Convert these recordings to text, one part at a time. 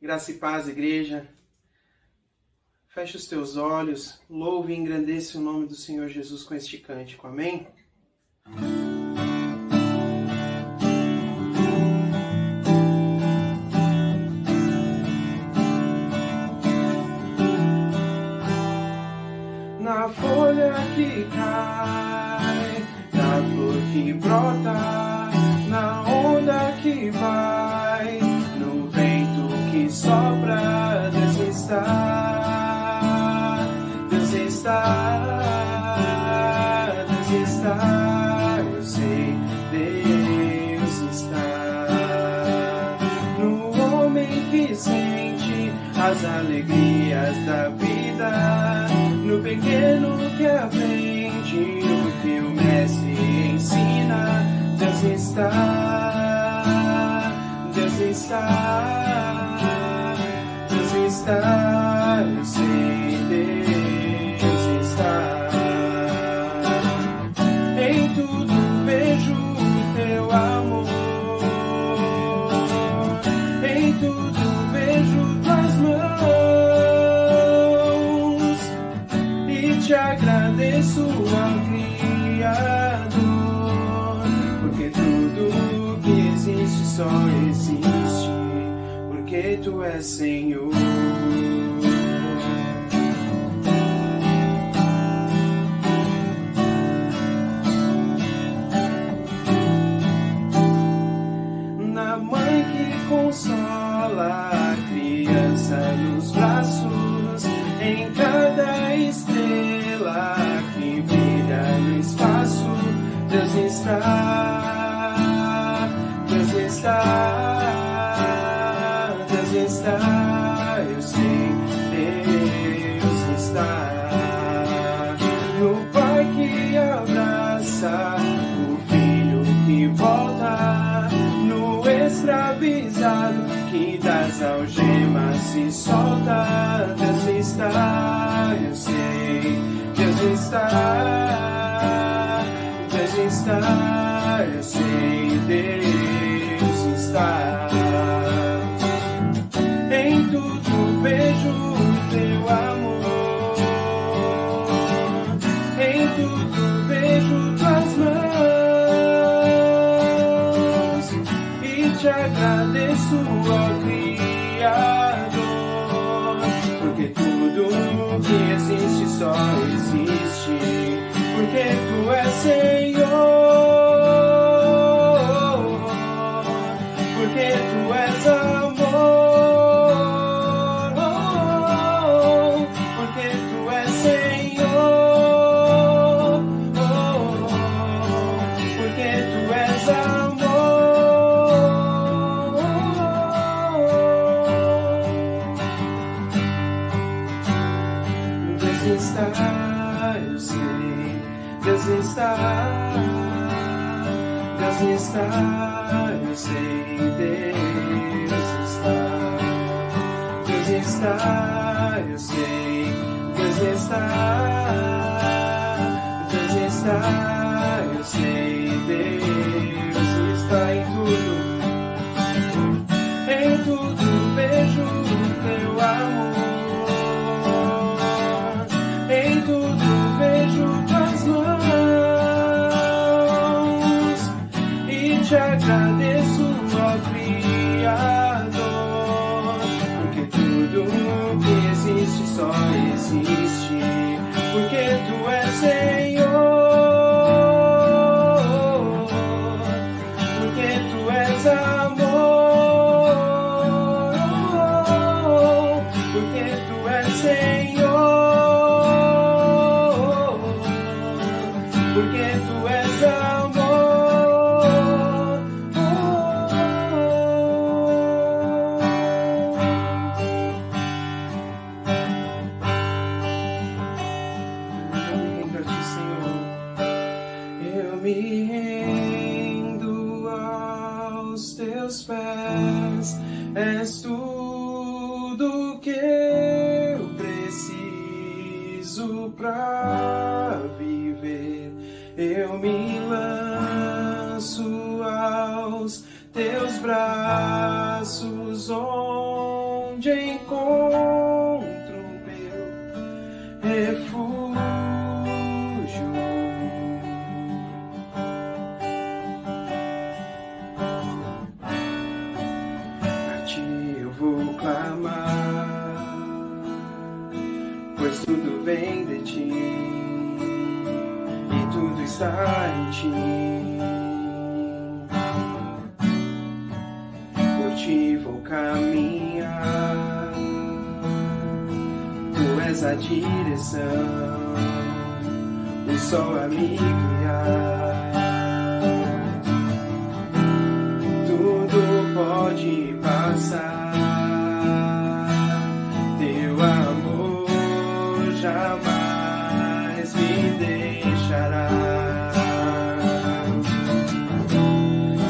Graça e paz, igreja. Feche os teus olhos, louve e engrandeça o nome do Senhor Jesus com este cântico. Amém? Na folha que cai, na flor que brota, na onda que vai, no vento que sopra, Deus está, Deus está, Deus está, eu sei, Deus está. No homem que sente as alegrias da vida, no pequeno que aprende o que o mestre ensina, Deus está, Deus está, Deus está, eu sei, Deus está. Em tudo vejo o teu amor, em tudo vejo tuas mãos, te agradeço ao Criador, porque tudo que existe só existe, porque Tu és Senhor. Na mãe que consola a criança nos braços, em cada estrela que brilha no espaço, Deus está, Deus está, Deus está, eu sei, Deus está. No Pai que abraça o Filho que volta, no escravizado que das algemas se solta, Deus está, eu sei, Deus está, Deus está, eu sei, Deus está. Em tudo vejo o teu amor, em tudo vejo tuas mãos, e te agradeço, ó Criador, porque tudo que existe só existe, porque Tu és Senhor, porque Tu és amor, porque Tu és Senhor, porque Tu és amor. Deus está, eu sei, Deus está, Deus está, eu sei, Deus está, Deus está, eu sei, Deus está, Deus está, eu sei, Deus está em tudo vejo o teu amor, em tudo vejo tuas mãos, e te agradeço, ó Criador, porque tudo que existe só existe, porque Tu és Senhor, porque Tu és amor, porque Tu és Senhor, porque Tu és amor. Eu me rendo aos Teus pés, és tudo que eu preciso pra viver. Eu me lanço aos Teus braços, onde onde encontro meu refúgio. A ti eu vou clamar, pois tudo vem de ti e tudo está em ti. Por ti vou caminhar, tu és a direção, o sol a me guiar. Tudo pode passar, teu amor jamais me deixará.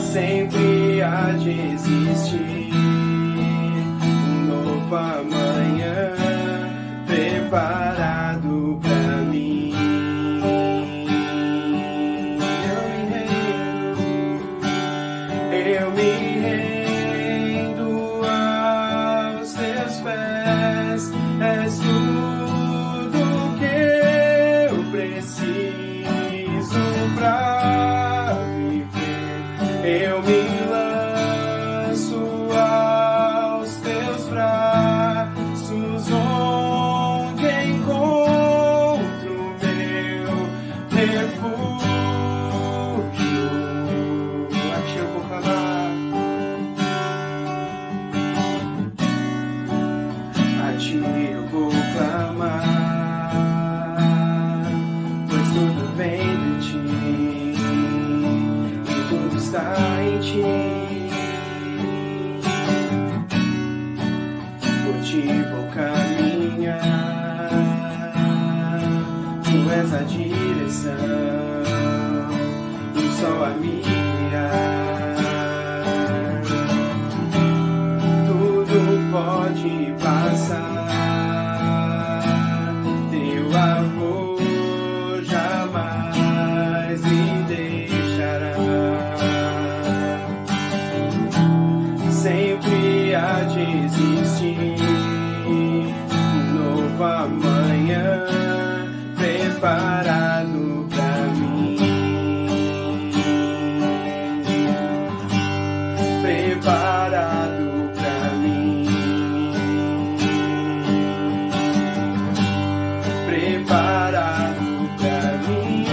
Sempre há de existir um novo amanhã preparado pra mim. Eu me rendo aos teus pés, és tudo que eu preciso pra viver. Eu me lanço aos teus braços, onde encontro meu refúgio. A ti eu vou clamar, a ti eu vou clamar, pois tudo vem de ti e tudo está em ti. Por ti vou caminhar, tu és a direção, o sol a me guiar. Tudo pode passar, teu amor jamais me deixará. Sempre há de existir um novo amanhã preparado pra mim. Preparado pra mim. Preparado pra mim.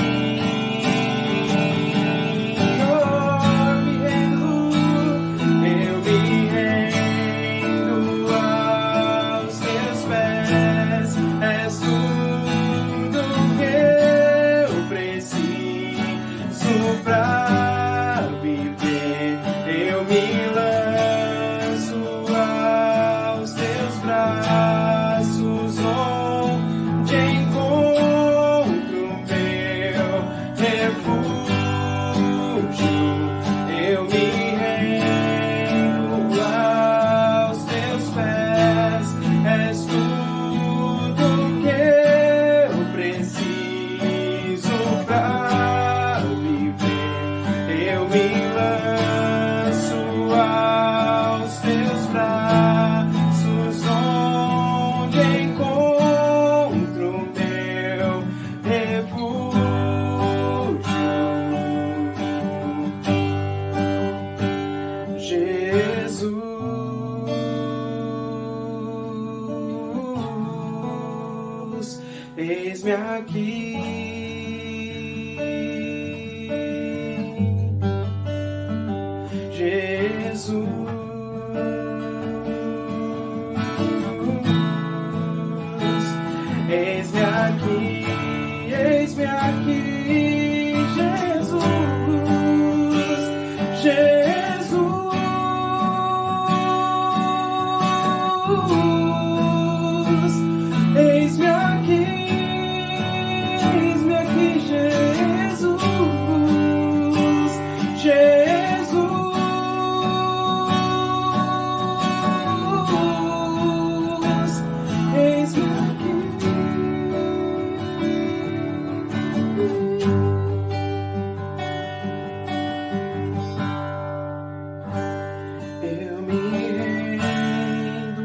Eu me rendo aos teus pés, és tudo que eu preciso pra viver. Eu me lanço aos teus braços, onde encontro meu refúgio. Eu me rendo aos teus pés, és tudo que eu preciso pra viver. Eu me lanço aos teus braços, onde encontro meu refúgio. Jesus, eis-me aqui. Jesus, eis-me aqui, eis-me aqui, Jesus, Jesus, eis-me aqui, Jesus, eis-me aqui. Eu me rendo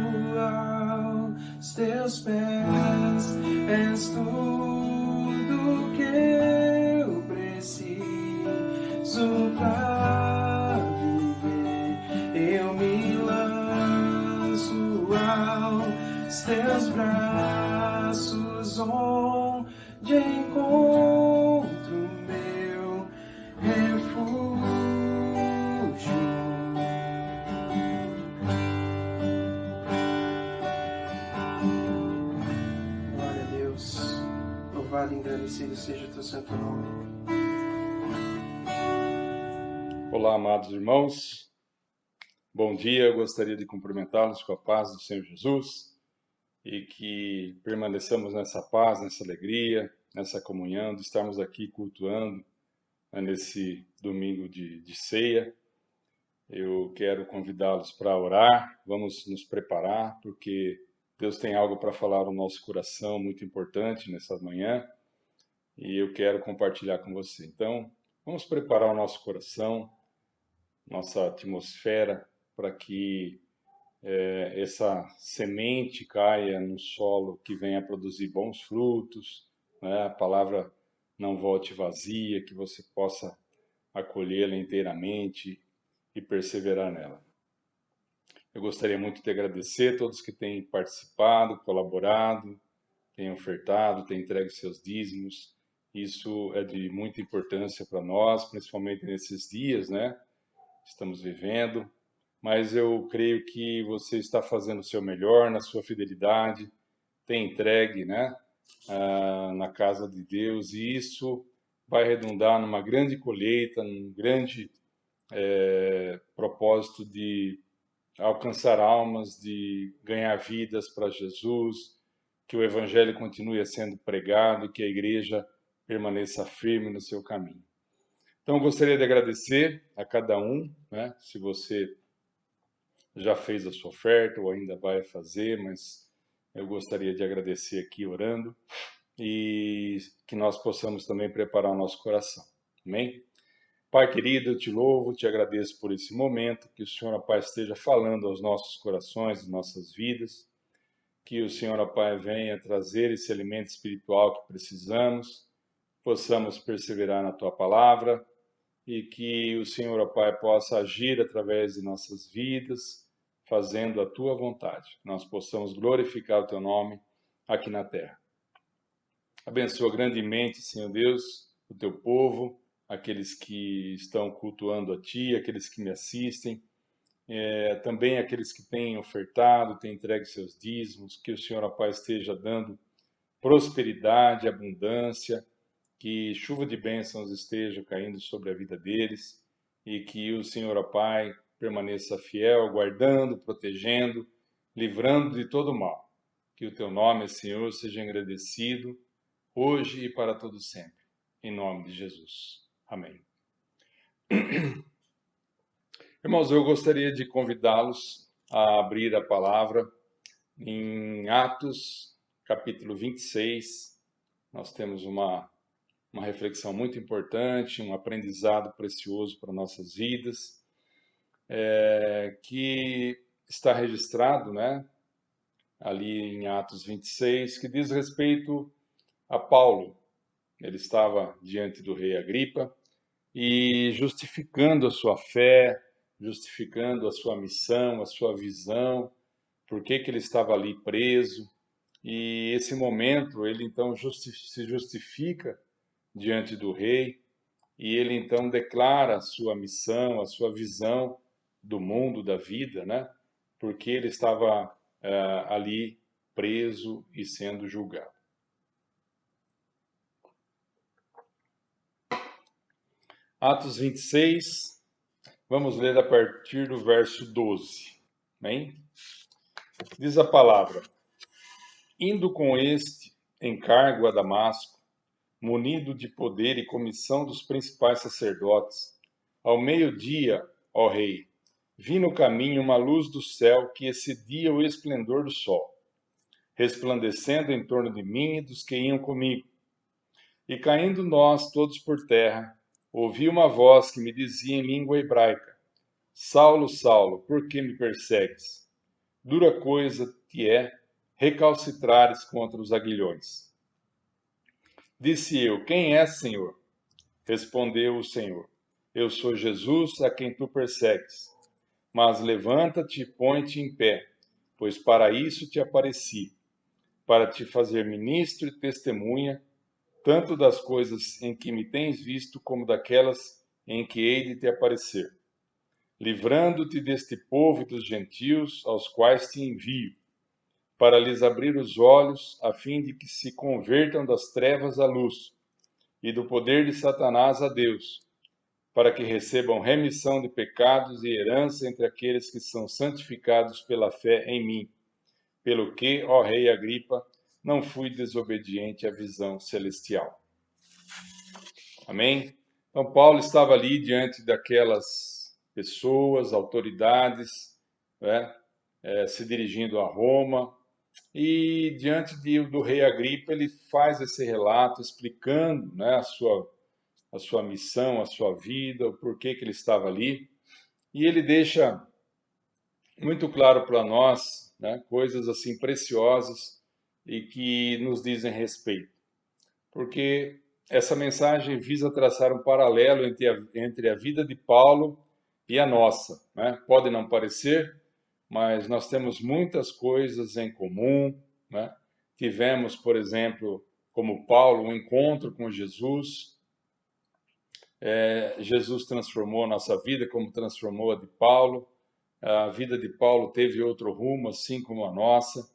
meus pés, és tudo que eu preciso pra viver. Eu me lanço aos teus braços, onde encontro meu refúgio. Glória a Deus, louvado e engrandecido seja o teu santo nome. Olá, amados irmãos. Bom dia, eu gostaria de cumprimentá-los com a paz do Senhor Jesus e que permaneçamos nessa paz, nessa alegria, nessa comunhão, de estarmos aqui cultuando nesse domingo de ceia. Eu quero convidá-los para orar, vamos nos preparar, porque Deus tem algo para falar no nosso coração muito importante nessa manhã e eu quero compartilhar com você. Então, vamos preparar o nosso coração, nossa atmosfera, para que essa semente caia no solo que venha produzir bons frutos, né? A palavra não volte vazia, que você possa acolhê-la inteiramente e perseverar nela. Eu gostaria muito de agradecer a todos que têm participado, colaborado, têm ofertado, têm entregue seus dízimos. Isso é de muita importância para nós, principalmente nesses dias, né? Estamos vivendo, mas eu creio que você está fazendo o seu melhor na sua fidelidade, tem entregue, né, na casa de Deus, e isso vai redundar numa grande colheita, num grande propósito de alcançar almas, de ganhar vidas para Jesus, que o Evangelho continue sendo pregado, que a igreja permaneça firme no seu caminho. Então, eu gostaria de agradecer a cada um, né? Se você já fez a sua oferta ou ainda vai fazer, mas eu gostaria de agradecer aqui orando e que nós possamos também preparar o nosso coração. Amém? Pai querido, eu te louvo, te agradeço por esse momento, que o Senhor, ó Pai, esteja falando aos nossos corações, às nossas vidas, que o Senhor, ó Pai, venha trazer esse alimento espiritual que precisamos, possamos perseverar na Tua palavra, e que o Senhor, ó Pai, possa agir através de nossas vidas, fazendo a Tua vontade. Nós possamos glorificar o Teu nome aqui na terra. Abençoa grandemente, Senhor Deus, o Teu povo, aqueles que estão cultuando a Ti, aqueles que me assistem, também aqueles que têm ofertado, têm entregue seus dízimos, que o Senhor, ó Pai, esteja dando prosperidade, abundância, que chuva de bênçãos esteja caindo sobre a vida deles e que o Senhor, ó Pai, permaneça fiel, guardando, protegendo, livrando de todo mal. Que o Teu nome, Senhor, seja engrandecido hoje e para todo sempre. Em nome de Jesus. Amém. Irmãos, eu gostaria de convidá-los a abrir a palavra em Atos, capítulo 26. Nós temos uma reflexão muito importante, um aprendizado precioso para nossas vidas, que está registrado, né, ali em Atos 26, que diz respeito a Paulo. Ele estava diante do rei Agripa e justificando a sua fé, justificando a sua missão, a sua visão, por que ele estava ali preso. E esse momento ele então se justifica diante do rei, e ele então declara a sua missão, a sua visão do mundo, da vida, né? Porque ele estava ali preso e sendo julgado. Atos 26, vamos ler a partir do verso 12. Bem? Diz a palavra: indo com este encargo a Damasco, munido de poder e comissão dos principais sacerdotes, ao meio-dia, ó rei, vi no caminho uma luz do céu que excedia o esplendor do sol, resplandecendo em torno de mim e dos que iam comigo. E caindo nós todos por terra, ouvi uma voz que me dizia em língua hebraica: Saulo, Saulo, por que me persegues? Dura coisa te é recalcitrares contra os aguilhões. Disse eu: quem és, Senhor? Respondeu o Senhor: eu sou Jesus, a quem tu persegues. Mas levanta-te e põe-te em pé, pois para isso te apareci, para te fazer ministro e testemunha, tanto das coisas em que me tens visto, como daquelas em que hei de te aparecer, livrando-te deste povo e dos gentios, aos quais te envio, para lhes abrir os olhos, a fim de que se convertam das trevas à luz, e do poder de Satanás a Deus, para que recebam remissão de pecados e herança entre aqueles que são santificados pela fé em mim. Pelo que, ó rei Agripa, não fui desobediente à visão celestial. Amém? Então, Paulo estava ali diante daquelas pessoas, autoridades, né, se dirigindo a Roma, e diante do rei Agripa, ele faz esse relato explicando, né, a sua missão, a sua vida, o porquê que ele estava ali. E ele deixa muito claro para nós, né, coisas assim preciosas e que nos dizem respeito. Porque essa mensagem visa traçar um paralelo entre a vida de Paulo e a nossa, né? Pode não parecer, mas nós temos muitas coisas em comum, né? Tivemos, por exemplo, como Paulo, um encontro com Jesus. Jesus transformou a nossa vida, como transformou a de Paulo. A vida de Paulo teve outro rumo, assim como a nossa.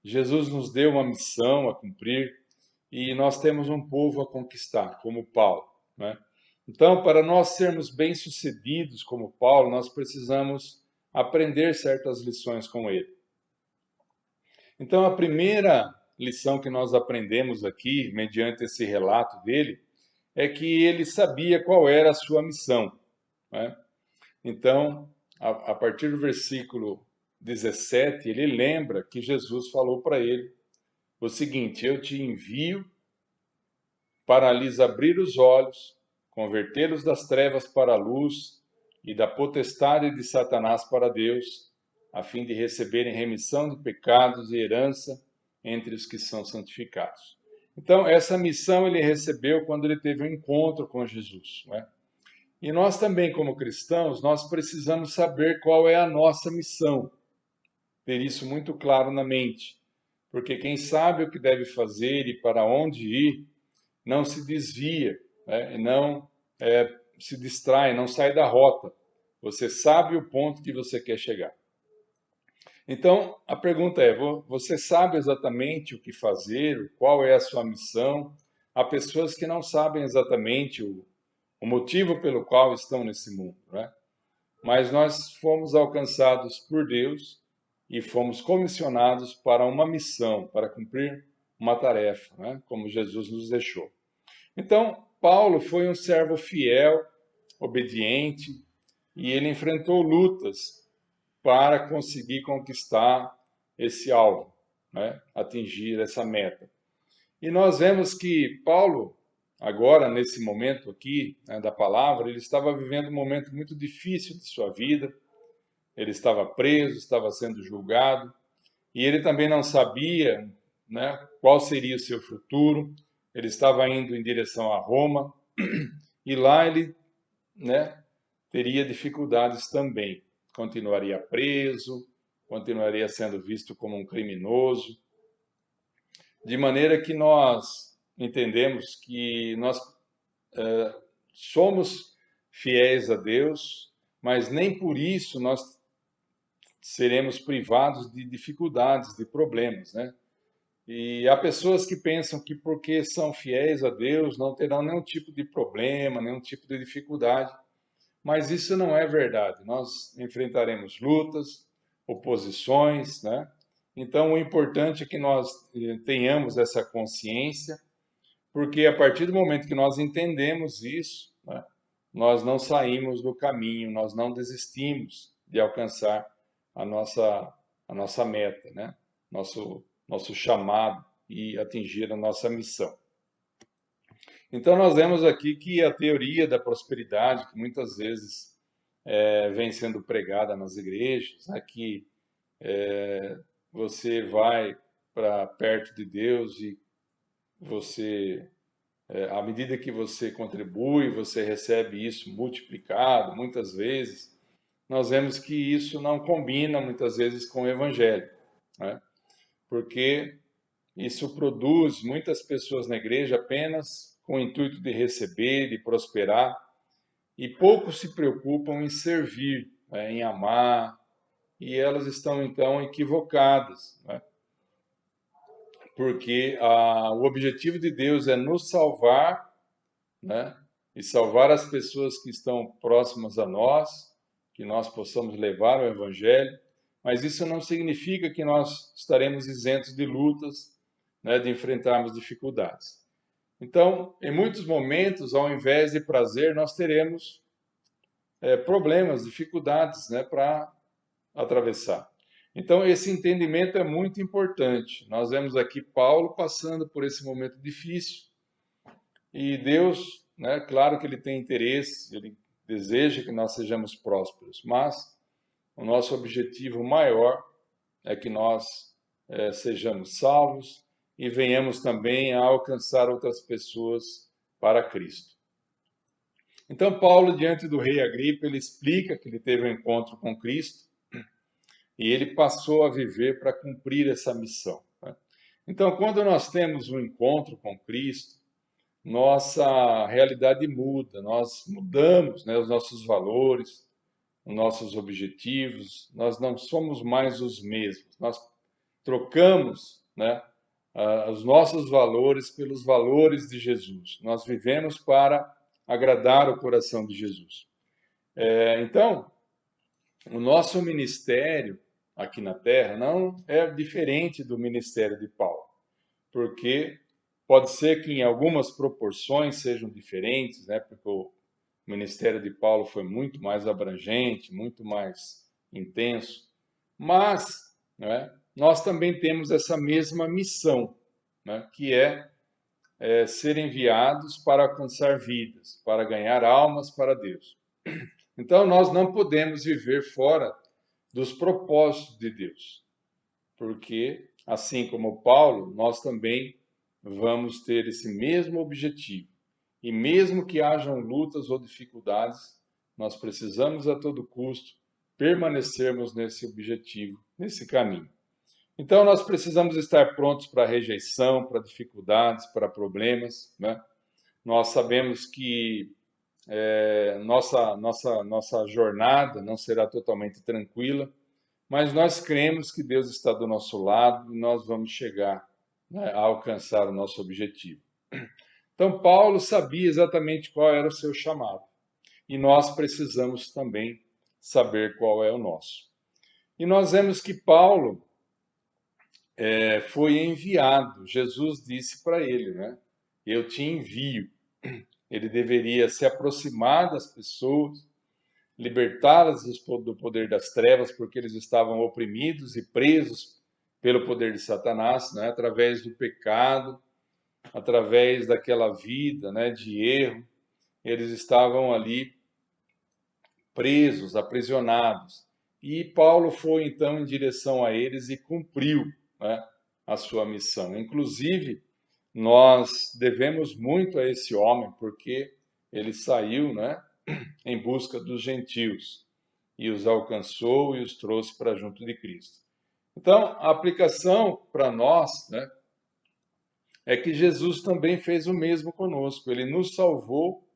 Jesus nos deu uma missão a cumprir e nós temos um povo a conquistar, como Paulo, né? Então, para nós sermos bem-sucedidos como Paulo, nós precisamos aprender certas lições com ele. Então, a primeira lição que nós aprendemos aqui, mediante esse relato dele, é que ele sabia qual era a sua missão, né? Então, a partir do versículo 17, ele lembra que Jesus falou para ele o seguinte: eu te envio para lhes abrir os olhos, convertê-los das trevas para a luz e da potestade de Satanás para Deus, a fim de receberem remissão de pecados e herança entre os que são santificados. Então, essa missão ele recebeu quando ele teve um encontro com Jesus, né? E nós também, como cristãos, nós precisamos saber qual é a nossa missão, ter isso muito claro na mente, porque quem sabe o que deve fazer e para onde ir, não se desvia, né? Não se distrai, não sai da rota. Você sabe o ponto que você quer chegar. Então, a pergunta é: você sabe exatamente o que fazer, qual é a sua missão? Há pessoas que não sabem exatamente o motivo pelo qual estão nesse mundo, né? Mas nós fomos alcançados por Deus e fomos comissionados para uma missão, para cumprir uma tarefa, né? Como Jesus nos deixou. Então, Paulo foi um servo fiel, obediente, e ele enfrentou lutas para conseguir conquistar esse alvo, né? Atingir essa meta. E nós vemos que Paulo, agora, nesse momento aqui, né, da palavra, ele estava vivendo um momento muito difícil de sua vida. Ele estava preso, estava sendo julgado, e ele também não sabia, né, qual seria o seu futuro. Ele estava indo em direção a Roma, e lá ele, né, teria dificuldades também. Continuaria preso, continuaria sendo visto como um criminoso. De maneira que nós entendemos que nós somos fiéis a Deus, mas nem por isso nós seremos privados de dificuldades, de problemas, né? E há pessoas que pensam que porque são fiéis a Deus não terão nenhum tipo de problema, nenhum tipo de dificuldade, mas isso não é verdade. Nós enfrentaremos lutas, oposições, né? Então, o importante é que nós tenhamos essa consciência, porque a partir do momento que nós entendemos isso, né, nós não saímos do caminho, nós não desistimos de alcançar a nossa meta, né? Nosso chamado e atingir a nossa missão. Então, nós vemos aqui que a teoria da prosperidade, que muitas vezes vem sendo pregada nas igrejas, né, que você vai para perto de Deus e você, à medida que você contribui, você recebe isso multiplicado muitas vezes. Nós vemos que isso não combina muitas vezes com o Evangelho, né? Porque isso produz muitas pessoas na igreja apenas com o intuito de receber, de prosperar, e poucos se preocupam em servir, né, em amar, e elas estão então equivocadas, né? Porque o objetivo de Deus é nos salvar, né? E salvar as pessoas que estão próximas a nós, que nós possamos levar o Evangelho, mas isso não significa que nós estaremos isentos de lutas, né, de enfrentarmos dificuldades. Então, em muitos momentos, ao invés de prazer, nós teremos problemas, dificuldades, né, para atravessar. Então, esse entendimento é muito importante. Nós vemos aqui Paulo passando por esse momento difícil e Deus, né, claro que ele tem interesse, ele deseja que nós sejamos prósperos, mas o nosso objetivo maior é que nós sejamos salvos e venhamos também a alcançar outras pessoas para Cristo. Então, Paulo, diante do rei Agripa, ele explica que ele teve um encontro com Cristo e ele passou a viver para cumprir essa missão, né? Então, quando nós temos um encontro com Cristo, nossa realidade muda, nós mudamos, né, os nossos valores, os nossos objetivos, nós não somos mais os mesmos, nós trocamos, né, os nossos valores pelos valores de Jesus, nós vivemos para agradar o coração de Jesus. Então, o nosso ministério aqui na Terra não é diferente do ministério de Paulo, porque pode ser que em algumas proporções sejam diferentes, né? Porque o ministério de Paulo foi muito mais abrangente, muito mais intenso, mas, né, nós também temos essa mesma missão, né, que é ser enviados para alcançar vidas, para ganhar almas para Deus. Então, nós não podemos viver fora dos propósitos de Deus, porque, assim como Paulo, nós também vamos ter esse mesmo objetivo. E mesmo que hajam lutas ou dificuldades, nós precisamos a todo custo permanecermos nesse objetivo, nesse caminho. Então, nós precisamos estar prontos para rejeição, para dificuldades, para problemas, né? Nós sabemos que nossa jornada não será totalmente tranquila, mas nós cremos que Deus está do nosso lado e nós vamos chegar, né, a alcançar o nosso objetivo. Então, Paulo sabia exatamente qual era o seu chamado e nós precisamos também saber qual é o nosso. E nós vemos que Paulo foi enviado. Jesus disse para ele, né? Eu te envio. Ele deveria se aproximar das pessoas, libertá-las do poder das trevas, porque eles estavam oprimidos e presos pelo poder de Satanás, né? Através do pecado, através daquela vida, né, de erro. Eles estavam ali presos, aprisionados. E Paulo foi então em direção a eles e cumpriu, né, a sua missão. Inclusive, nós devemos muito a esse homem, porque ele saiu, né, em busca dos gentios e os alcançou e os trouxe para junto de Cristo. Então, a aplicação para nós, né, é que Jesus também fez o mesmo conosco. Ele nos salvou,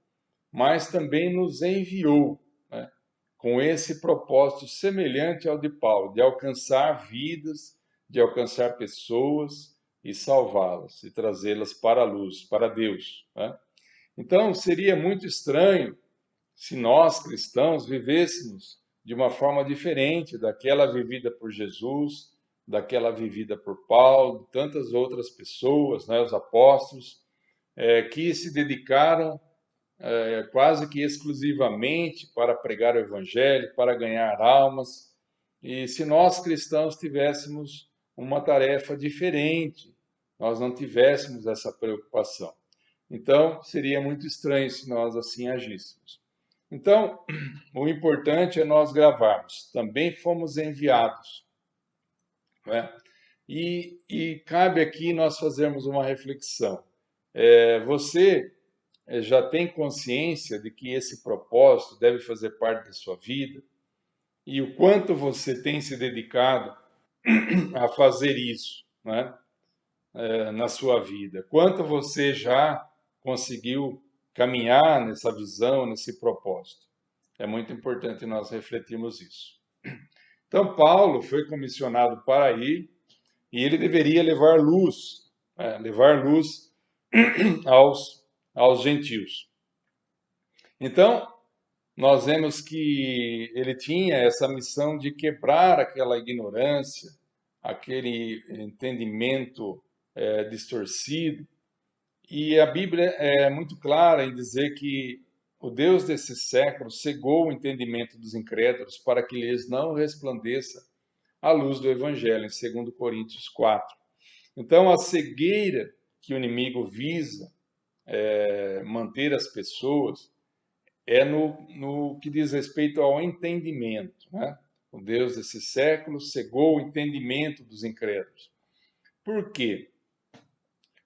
mas também nos enviou, né, com esse propósito semelhante ao de Paulo, de alcançar vidas, de alcançar pessoas e salvá-las e trazê-las para a luz, para Deus, né? Então, seria muito estranho se nós, cristãos, vivêssemos de uma forma diferente daquela vivida por Jesus, daquela vivida por Paulo, tantas outras pessoas, né, os apóstolos, que se dedicaram quase que exclusivamente para pregar o Evangelho, para ganhar almas. E se nós cristãos tivéssemos uma tarefa diferente, nós não tivéssemos essa preocupação. Então, seria muito estranho se nós assim agíssemos. Então, o importante é nós gravarmos. Também fomos enviados, né? E cabe aqui nós fazermos uma reflexão. Você já tem consciência de que esse propósito deve fazer parte da sua vida? E o quanto você tem se dedicado a fazer isso, né, na sua vida? Quanto você já conseguiu caminhar nessa visão, nesse propósito? É muito importante nós refletirmos isso. Então, Paulo foi comissionado para ir e ele deveria levar luz aos gentios. Então, nós vemos que ele tinha essa missão de quebrar aquela ignorância, aquele entendimento distorcido. E a Bíblia é muito clara em dizer que o Deus desse século cegou o entendimento dos incrédulos para que lhes não resplandeça a luz do Evangelho, em 2 Coríntios 4. Então, a cegueira que o inimigo visa manter as pessoas é no que diz respeito ao entendimento, né? O Deus desse século cegou o entendimento dos incrédulos. Por quê?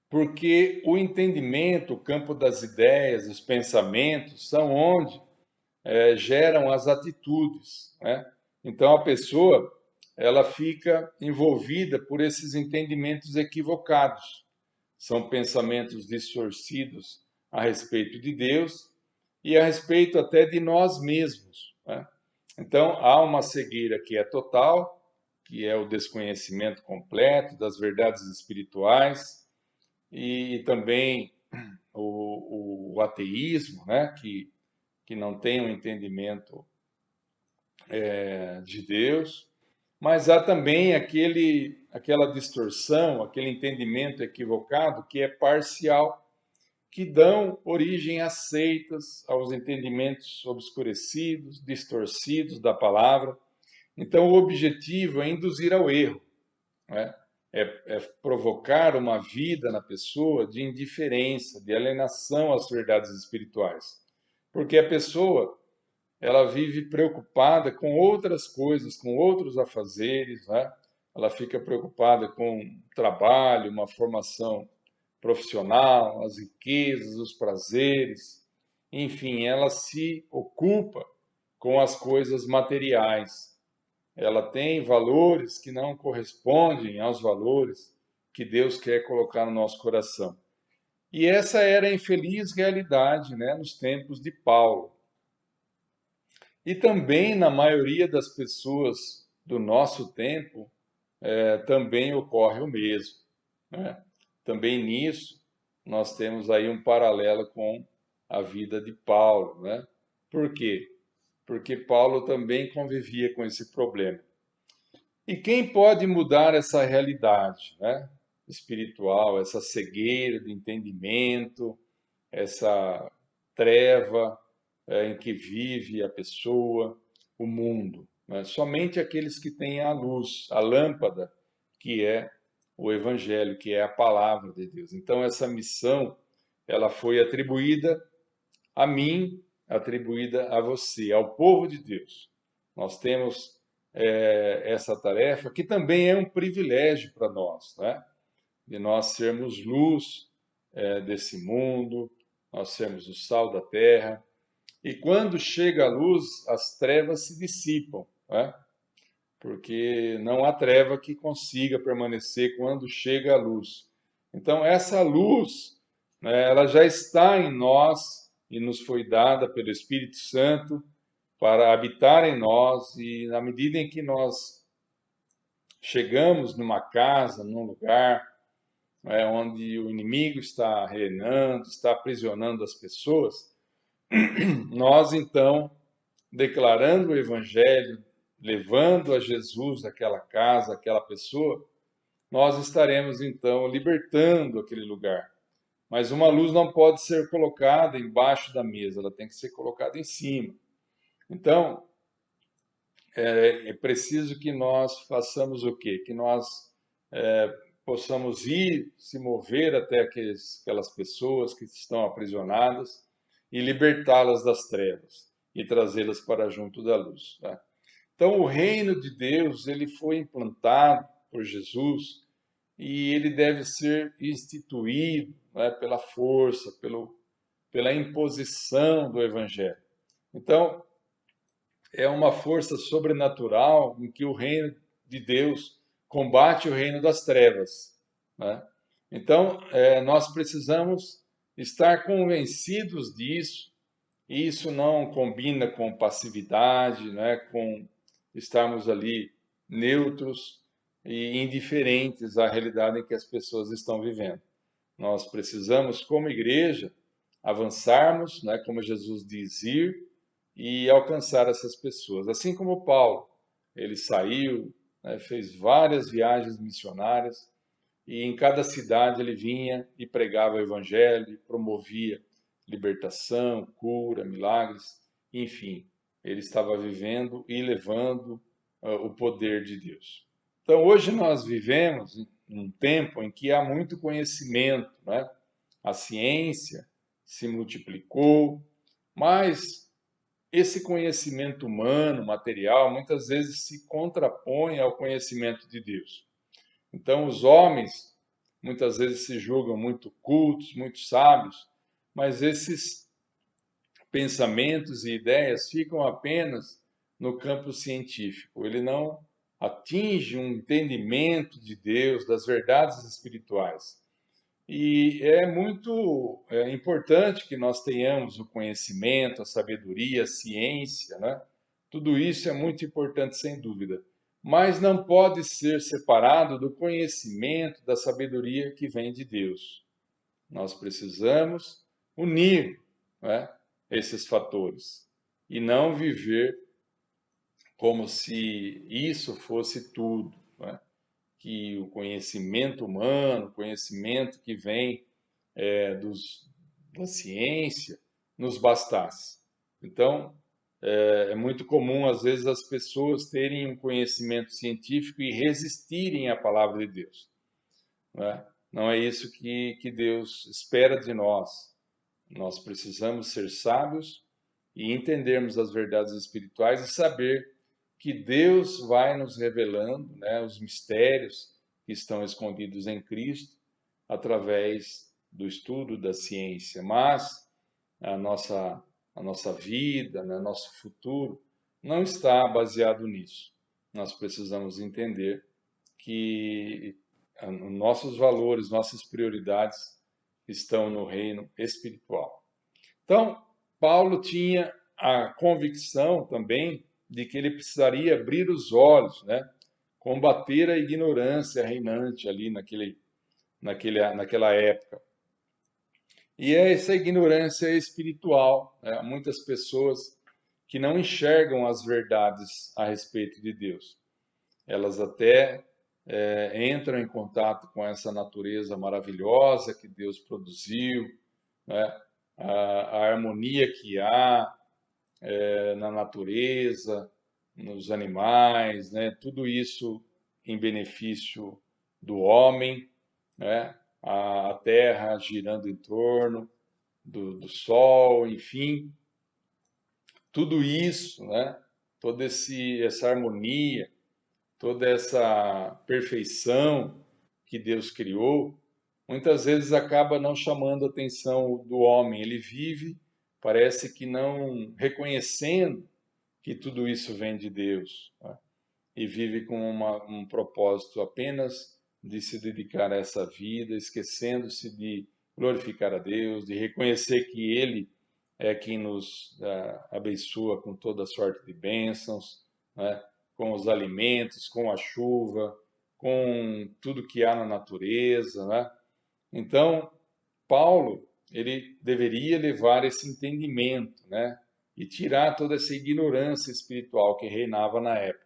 Porque o entendimento, o campo das ideias, os pensamentos, são onde geram as atitudes, né? Então a pessoa ela fica envolvida por esses entendimentos equivocados. São pensamentos distorcidos a respeito de Deus e a respeito até de nós mesmos, né? Então há uma cegueira que é total, que é o desconhecimento completo das verdades espirituais, e também o ateísmo, né? Que não tem um entendimento de Deus, mas há também aquela distorção, aquele entendimento equivocado que é parcial, que dão origem a seitas, aos entendimentos obscurecidos, distorcidos da palavra. Então, o objetivo é induzir ao erro, né? É provocar uma vida na pessoa de indiferença, de alienação às verdades espirituais. Porque a pessoa ela vive preocupada com outras coisas, com outros afazeres, né? Ela fica preocupada com trabalho, uma formação profissional, as riquezas, os prazeres, enfim, ela se ocupa com as coisas materiais. Ela tem valores que não correspondem aos valores que Deus quer colocar no nosso coração. E essa era a infeliz realidade, né, nos tempos de Paulo. E também na maioria das pessoas do nosso tempo, também ocorre o mesmo, né? Também nisso, nós temos aí um paralelo com a vida de Paulo, né? Por quê? Porque Paulo também convivia com esse problema. E quem pode mudar essa realidade, né, espiritual, essa cegueira de entendimento, essa treva em que vive a pessoa, o mundo, né? Somente aqueles que têm a luz, a lâmpada, que é o Evangelho, que é a palavra de Deus. Então, essa missão, ela foi atribuída a mim, atribuída a você, ao povo de Deus. Nós temos essa tarefa, que também é um privilégio para nós, né? De nós sermos luz desse mundo, nós sermos o sal da terra. E quando chega a luz, as trevas se dissipam, né? Porque não há treva que consiga permanecer quando chega a luz. Então, essa luz, né, ela já está em nós e nos foi dada pelo Espírito Santo para habitar em nós, e na medida em que nós chegamos numa casa, num lugar onde o inimigo está reinando, está aprisionando as pessoas, nós então, declarando o Evangelho, levando a Jesus àquela casa, àquela pessoa, nós estaremos então libertando aquele lugar. Mas uma luz não pode ser colocada embaixo da mesa, ela tem que ser colocada em cima. Então, é preciso que nós façamos o quê? Que nós possamos ir, se mover até aquelas pessoas que estão aprisionadas e libertá-las das trevas e trazê-las para junto da luz, tá? Então, o reino de Deus, ele foi implantado por Jesus e ele deve ser instituído, né, pela força, pela imposição do Evangelho. Então, é uma força sobrenatural em que o reino de Deus combate o reino das trevas, né? Então, nós precisamos estar convencidos disso, e isso não combina com passividade, né? Com estarmos ali neutros e indiferentes à realidade em que as pessoas estão vivendo. Nós precisamos, como igreja, avançarmos, né? Como Jesus diz, ir e alcançar essas pessoas. Assim como Paulo, ele saiu, né, fez várias viagens missionárias e em cada cidade ele vinha e pregava o evangelho, promovia libertação, cura, milagres, enfim, ele estava vivendo e levando o poder de Deus. Então, hoje nós vivemos um tempo em que há muito conhecimento, né? A ciência se multiplicou, mas esse conhecimento humano, material, muitas vezes se contrapõe ao conhecimento de Deus. Então, os homens muitas vezes se julgam muito cultos, muito sábios, mas esses pensamentos e ideias ficam apenas no campo científico. Ele não atinge um entendimento de Deus, das verdades espirituais. E é muito importante que nós tenhamos o conhecimento, a sabedoria, a ciência, né? Tudo isso é muito importante, sem dúvida. Mas não pode ser separado do conhecimento, da sabedoria que vem de Deus. Nós precisamos unir, né, esses fatores e não viver como se isso fosse tudo, né? Que o conhecimento humano, o conhecimento que vem da ciência, nos bastasse. Então, é muito comum, às vezes, as pessoas terem um conhecimento científico e resistirem à palavra de Deus, né? Não é isso que Deus espera de nós. Nós precisamos ser sábios e entendermos as verdades espirituais e saber que Deus vai nos revelando, né, os mistérios que estão escondidos em Cristo através do estudo da ciência. Mas a nossa vida, né, nosso futuro não está baseado nisso. Nós precisamos entender que nossos valores, nossas prioridades estão no reino espiritual. Então, Paulo tinha a convicção também de que ele precisaria abrir os olhos, né? Combater a ignorância reinante ali naquela época. E é essa ignorância espiritual, né? Muitas pessoas que não enxergam as verdades a respeito de Deus. Elas até entram em contato com essa natureza maravilhosa que Deus produziu, né? A harmonia que há na natureza, nos animais, né? Tudo isso em benefício do homem, né? A terra girando em torno do sol, enfim, tudo isso, né? Toda essa harmonia, toda essa perfeição que Deus criou, muitas vezes acaba não chamando a atenção do homem. Ele vive, parece que não reconhecendo que tudo isso vem de Deus, né? E vive com um propósito apenas de se dedicar a essa vida, esquecendo-se de glorificar a Deus, de reconhecer que Ele é quem nos abençoa com toda sorte de bênçãos, né? Com os alimentos, com a chuva, com tudo que há na natureza, né? Então, Paulo, ele deveria levar esse entendimento, né? E tirar toda essa ignorância espiritual que reinava na época.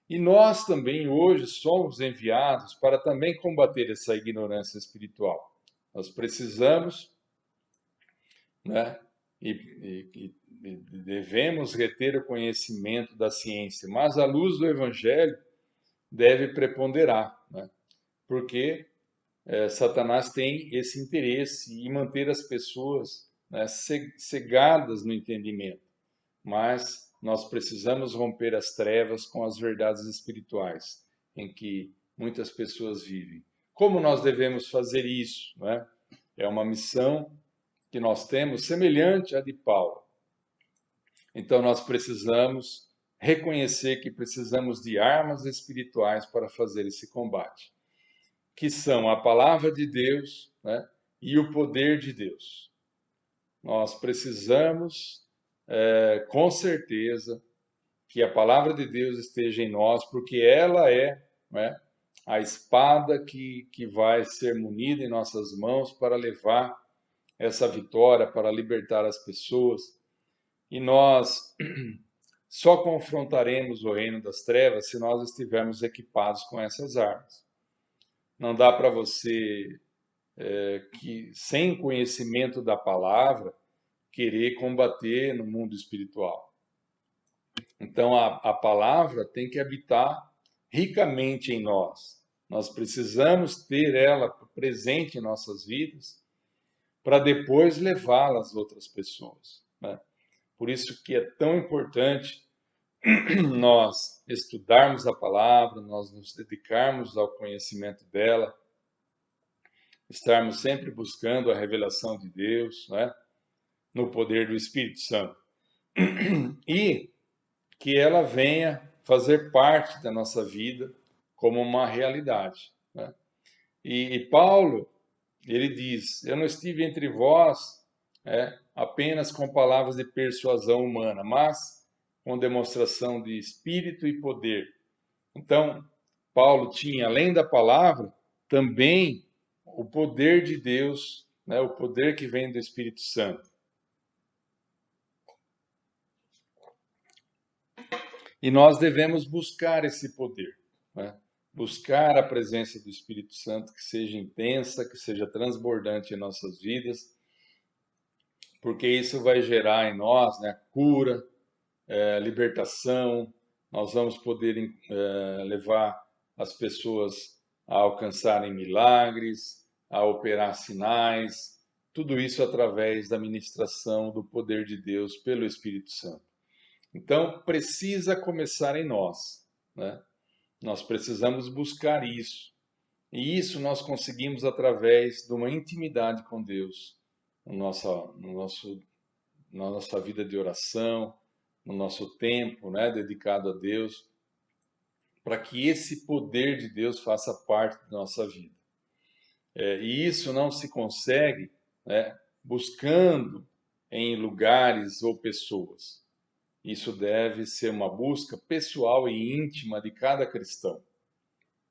E nós também hoje somos enviados para também combater essa ignorância espiritual. Nós precisamos, né? E devemos reter o conhecimento da ciência, mas a luz do Evangelho deve preponderar, né? Porque Satanás tem esse interesse em manter as pessoas, né, cegadas no entendimento. Mas nós precisamos romper as trevas com as verdades espirituais em que muitas pessoas vivem. como nós devemos fazer isso, né? É uma missão que nós temos semelhante à de Paulo. Então nós precisamos reconhecer que precisamos de armas espirituais para fazer esse combate, que são a palavra de Deus, né, e o poder de Deus. Nós precisamos, com certeza, que a palavra de Deus esteja em nós, porque ela é, né, a espada que vai ser munida em nossas mãos para levar essa vitória, para libertar as pessoas. E nós só confrontaremos o reino das trevas se nós estivermos equipados com essas armas. Não dá para você, que sem conhecimento da palavra, querer combater no mundo espiritual. Então a palavra tem que habitar ricamente em nós. Nós precisamos ter ela presente em nossas vidas para depois levá-la às outras pessoas, né? Por isso que é tão importante nós estudarmos a palavra, nós nos dedicarmos ao conhecimento dela, estarmos sempre buscando a revelação de Deus, né, no poder do Espírito Santo. E que ela venha fazer parte da nossa vida como uma realidade, né? E Paulo, ele diz: eu não estive entre vós, apenas com palavras de persuasão humana, mas com demonstração de espírito e poder. Então, Paulo tinha, além da palavra, também o poder de Deus, né, o poder que vem do Espírito Santo. E nós devemos buscar esse poder, né? Buscar a presença do Espírito Santo que seja intensa, que seja transbordante em nossas vidas, porque isso vai gerar em nós, né, cura, libertação. Nós vamos poder levar as pessoas a alcançarem milagres, a operar sinais, tudo isso através da ministração do poder de Deus pelo Espírito Santo. Então, precisa começar em nós, né? Nós precisamos buscar isso. E isso nós conseguimos através de uma intimidade com Deus, na nossa vida de oração, no nosso tempo, né, dedicado a Deus, para que esse poder de Deus faça parte da nossa vida. E isso não se consegue, né, buscando em lugares ou pessoas. Isso deve ser uma busca pessoal e íntima de cada cristão,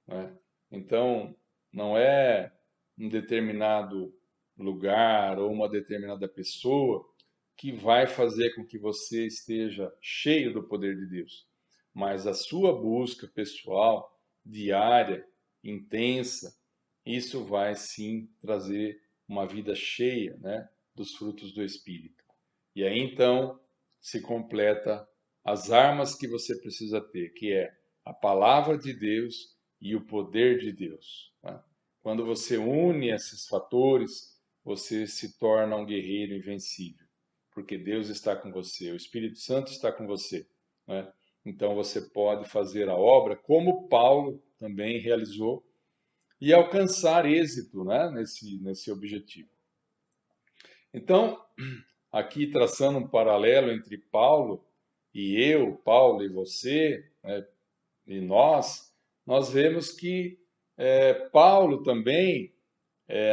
né? Então, não é um determinado lugar ou uma determinada pessoa que vai fazer com que você esteja cheio do poder de Deus, mas a sua busca pessoal, diária, intensa, isso vai sim trazer uma vida cheia, né, dos frutos do Espírito. E aí então se completa as armas que você precisa ter, que é a palavra de Deus e o poder de Deus, né? Quando você une esses fatores, você se torna um guerreiro invencível, porque Deus está com você, o Espírito Santo está com você, né? Então você pode fazer a obra como Paulo também realizou e alcançar êxito, né, nesse objetivo. Então, aqui traçando um paralelo entre Paulo e eu, Paulo e você, né, e nós vemos que Paulo também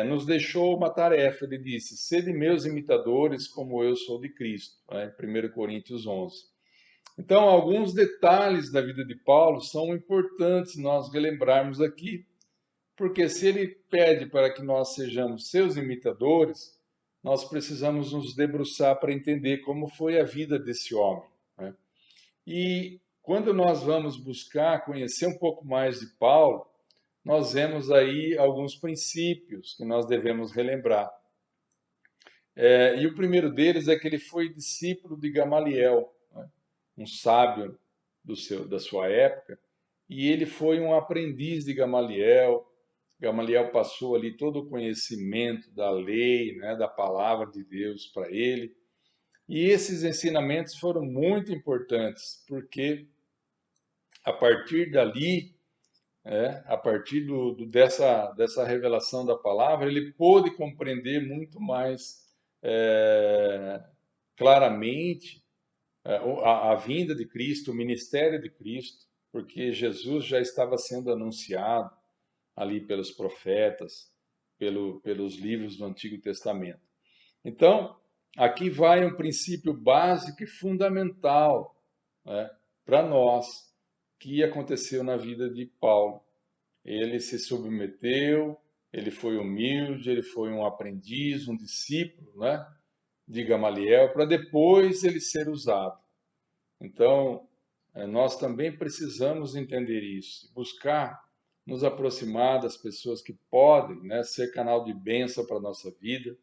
nos deixou uma tarefa. Ele disse: sede meus imitadores como eu sou de Cristo, né, em 1 Coríntios 11. Então, alguns detalhes da vida de Paulo são importantes nós relembrarmos aqui, porque se ele pede para que nós sejamos seus imitadores, nós precisamos nos debruçar para entender como foi a vida desse homem, né? E quando nós vamos buscar conhecer um pouco mais de Paulo, nós vemos aí alguns princípios que nós devemos relembrar. E o primeiro deles é que ele foi discípulo de Gamaliel, né, um sábio da sua época, e ele foi um aprendiz de Gamaliel. Gamaliel passou ali todo o conhecimento da lei, né, da palavra de Deus para ele. E esses ensinamentos foram muito importantes, porque a partir dali a partir dessa revelação da palavra, ele pôde compreender muito mais claramente a vinda de Cristo, o ministério de Cristo, porque Jesus já estava sendo anunciado ali pelos profetas, pelos livros do Antigo Testamento. Então, aqui vai um princípio básico e fundamental, né, para nós, que aconteceu na vida de Paulo. Ele se submeteu, ele foi humilde, ele foi um aprendiz, um discípulo, né, de Gamaliel, para depois ele ser usado. Então, nós também precisamos entender isso, buscar nos aproximar das pessoas que podem, né, ser canal de bênção para a nossa vida,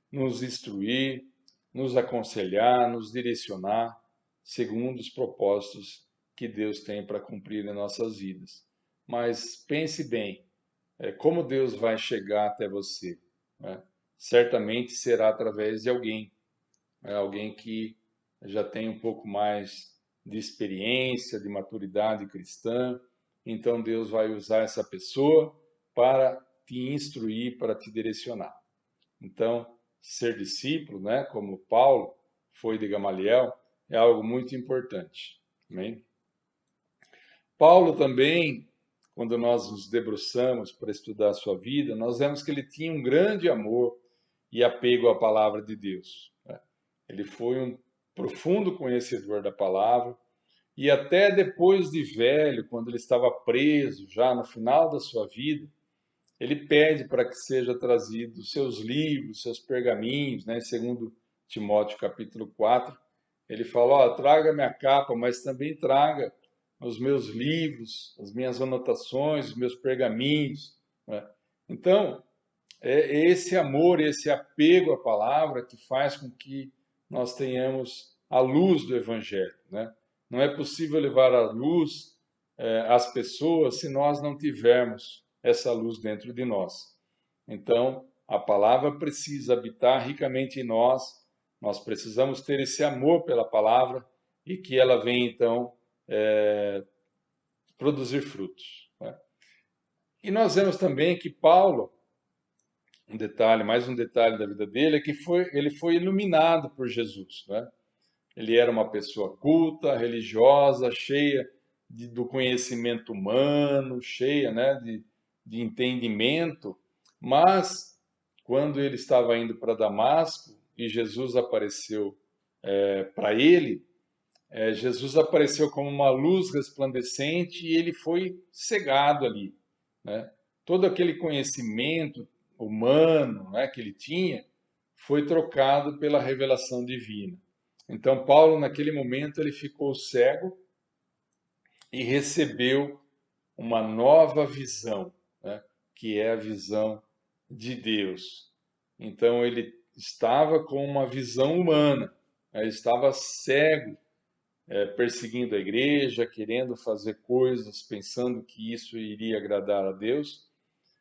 nos instruir, nos aconselhar, nos direcionar segundo os propósitos que Deus tem para cumprir em nossas vidas. Mas pense bem, como Deus vai chegar até você, né? Certamente será através de alguém, alguém que já tem um pouco mais de experiência, de maturidade cristã. Então Deus vai usar essa pessoa para te instruir, para te direcionar. Então, ser discípulo, né, como Paulo foi de Gamaliel, é algo muito importante. Amém? Paulo também, quando nós nos debruçamos para estudar a sua vida, nós vemos que ele tinha um grande amor e apego à palavra de Deus, né? Ele foi um profundo conhecedor da palavra e até depois de velho, quando ele estava preso, já no final da sua vida, ele pede para que seja trazido seus livros, seus pergaminhos, né? Segundo Timóteo capítulo 4, ele fala, ó, traga minha capa, mas também traga os meus livros, as minhas anotações, os meus pergaminhos, né? Então, é esse amor, esse apego à palavra que faz com que nós tenhamos a luz do Evangelho, né? Não é possível levar a luz às pessoas se nós não tivermos essa luz dentro de nós. Então, a palavra precisa habitar ricamente em nós, nós precisamos ter esse amor pela palavra e que ela venha, então, produzir frutos, né? E nós vemos também que Paulo, mais um detalhe da vida dele, é que ele foi iluminado por Jesus, né? Ele era uma pessoa culta, religiosa, cheia do conhecimento humano, cheia, né, de entendimento, mas quando ele estava indo para Damasco e Jesus apareceu para ele, Jesus apareceu como uma luz resplandecente e ele foi cegado ali, né? Todo aquele conhecimento humano, né, que ele tinha foi trocado pela revelação divina. Então, Paulo, naquele momento, ele ficou cego e recebeu uma nova visão, né, que é a visão de Deus. Então, ele estava com uma visão humana, né, ele estava cego, perseguindo a igreja, querendo fazer coisas, pensando que isso iria agradar a Deus,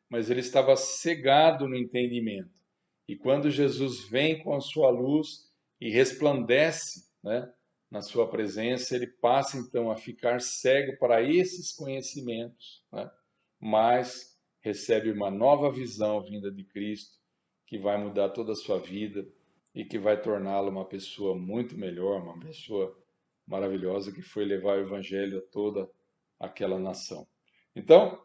mas ele estava cegado no entendimento. E quando Jesus vem com a sua luz e resplandece, né, na sua presença, ele passa então a ficar cego para esses conhecimentos, né, mas recebe uma nova visão vinda de Cristo, que vai mudar toda a sua vida e que vai torná-lo uma pessoa muito melhor, uma pessoa maravilhosa que foi levar o evangelho a toda aquela nação. Então,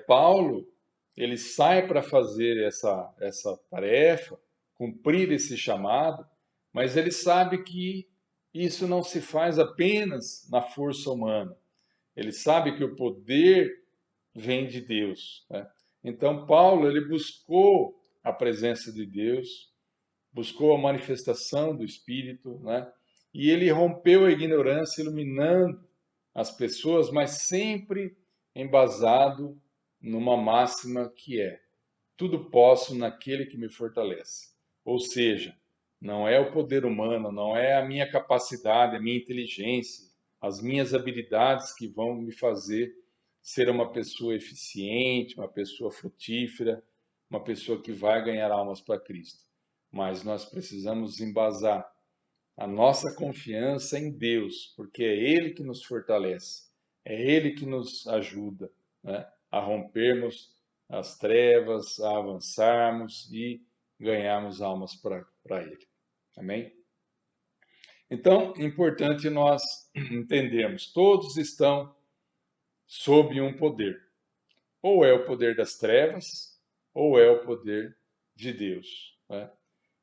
Paulo, ele sai para fazer essa tarefa, cumprir esse chamado, mas ele sabe que isso não se faz apenas na força humana. Ele sabe que o poder vem de Deus, né? Então, Paulo, ele buscou a presença de Deus, buscou a manifestação do Espírito, né? E ele rompeu a ignorância, iluminando as pessoas, mas sempre embasado numa máxima que é: tudo posso naquele que me fortalece. Ou seja, não é o poder humano, não é a minha capacidade, a minha inteligência, as minhas habilidades que vão me fazer ser uma pessoa eficiente, uma pessoa frutífera, uma pessoa que vai ganhar almas para Cristo. Mas nós precisamos embasar a nossa confiança em Deus, porque é Ele que nos fortalece, É Ele que nos ajuda, né, a rompermos as trevas, a avançarmos e ganharmos almas para Ele. Amém? Então, é importante nós entendermos, todos estão sob um poder. Ou é o poder das trevas, ou é o poder de Deus, né?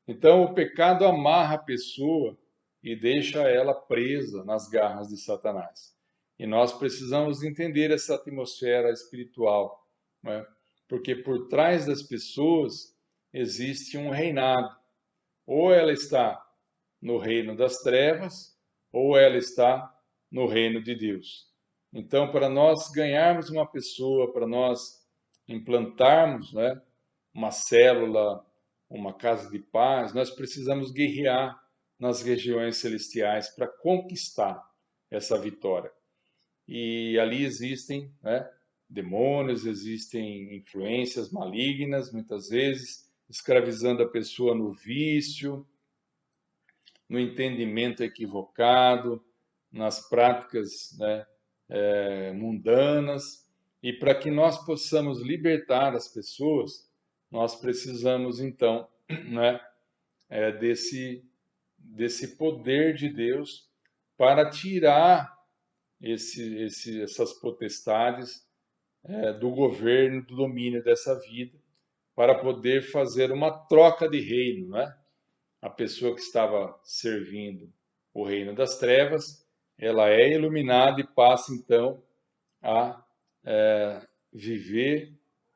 Então, o pecado amarra a pessoa e deixa ela presa nas garras de Satanás. E nós precisamos entender essa atmosfera espiritual, né? Porque por trás das pessoas existe um reinado. Ou ela está no reino das trevas, ou ela está no reino de Deus. Então, para nós ganharmos uma pessoa, para nós implantarmos, né, uma célula, uma casa de paz, nós precisamos guerrear nas regiões celestiais para conquistar essa vitória. E ali existem, né, demônios, existem influências malignas, muitas vezes, escravizando a pessoa no vício, no entendimento equivocado, nas práticas, né, mundanas. E para que nós possamos libertar as pessoas, nós precisamos, então, né, desse poder de Deus para tirar essas potestades do governo, do domínio dessa vida, para poder fazer uma troca de reino, né? A pessoa que estava servindo o reino das trevas, ela é iluminada e passa então a viver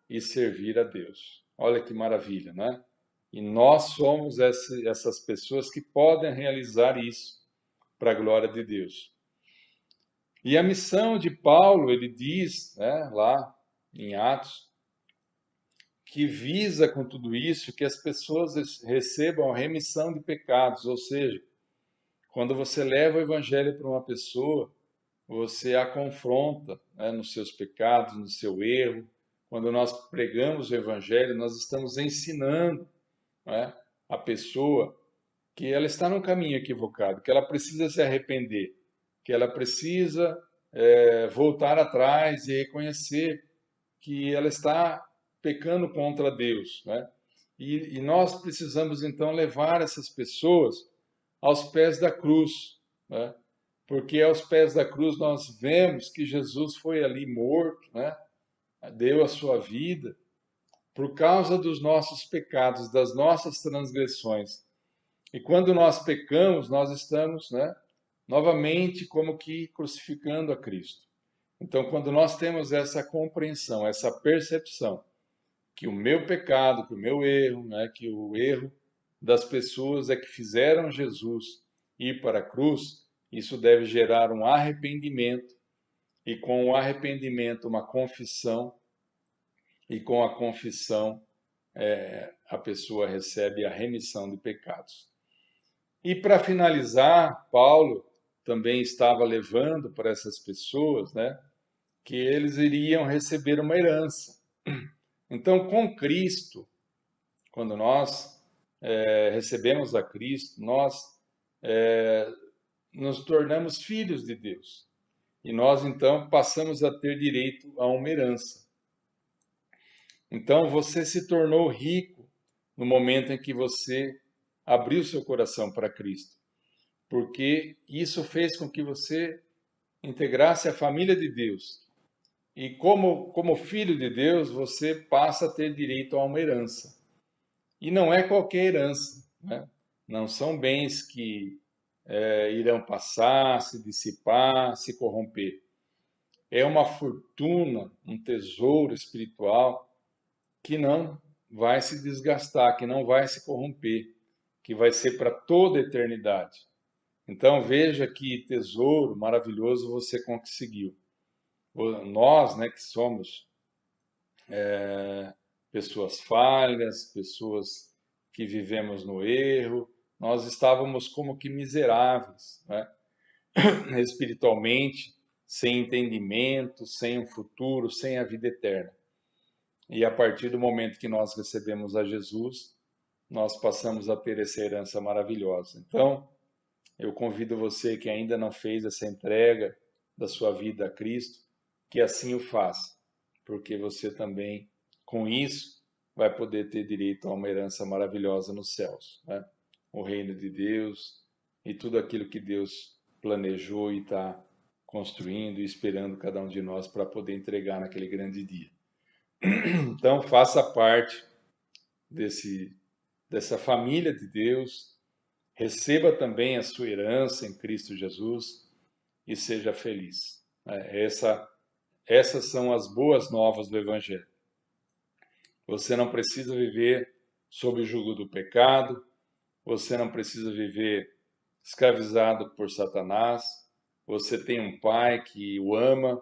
e servir a Deus. Olha que maravilha, né? E nós somos essas pessoas que podem realizar isso para a glória de Deus. E a missão de Paulo, ele diz, né, lá em Atos, que visa com tudo isso que as pessoas recebam a remissão de pecados, ou seja, quando você leva o evangelho para uma pessoa, você a confronta, né, nos seus pecados, no seu erro. Quando nós pregamos o evangelho, nós estamos ensinando, né, a pessoa que ela está num caminho equivocado, que ela precisa se arrepender, que ela precisa voltar atrás e reconhecer que ela está pecando contra Deus, né? E nós precisamos então levar essas pessoas aos pés da cruz, né? Porque aos pés da cruz nós vemos que Jesus foi ali morto, né? Deu a sua vida por causa dos nossos pecados, das nossas transgressões. E quando nós pecamos, nós estamos, né, novamente como que crucificando a Cristo. Então, quando nós temos essa compreensão, essa percepção, que o meu pecado, que o meu erro, né, que o erro das pessoas é que fizeram Jesus ir para a cruz, isso deve gerar um arrependimento, e com o arrependimento, uma confissão, e com a confissão, a pessoa recebe a remissão de pecados. E para finalizar, Paulo também estava levando para essas pessoas, né, que eles iriam receber uma herança. Então, com Cristo, quando nós recebemos a Cristo, nós nos tornamos filhos de Deus. E nós, então, passamos a ter direito a uma herança. Então, você se tornou rico no momento em que você abriu seu coração para Cristo, porque isso fez com que você integrasse a família de Deus. E como filho de Deus, você passa a ter direito a uma herança. E não é qualquer herança, né? Não são bens que irão passar, se dissipar, se corromper. É uma fortuna, um tesouro espiritual que não vai se desgastar, que não vai se corromper, que vai ser para toda a eternidade. Então veja que tesouro maravilhoso você conseguiu. Nós, né, que somos pessoas falhas, pessoas que vivemos no erro, nós estávamos como que miseráveis, né? Espiritualmente, sem entendimento, sem um futuro, sem a vida eterna. E a partir do momento que nós recebemos a Jesus, nós passamos a ter essa herança maravilhosa. Então, eu convido você que ainda não fez essa entrega da sua vida a Cristo, que assim o faça, porque você também, com isso, vai poder ter direito a uma herança maravilhosa nos céus, né? O reino de Deus e tudo aquilo que Deus planejou e está construindo e esperando cada um de nós para poder entregar naquele grande dia. Então, faça parte dessa família de Deus, receba também a sua herança em Cristo Jesus e seja feliz. Essas são as boas novas do Evangelho. Você não precisa viver sob o jugo do pecado, você não precisa viver escravizado por Satanás, você tem um pai que o ama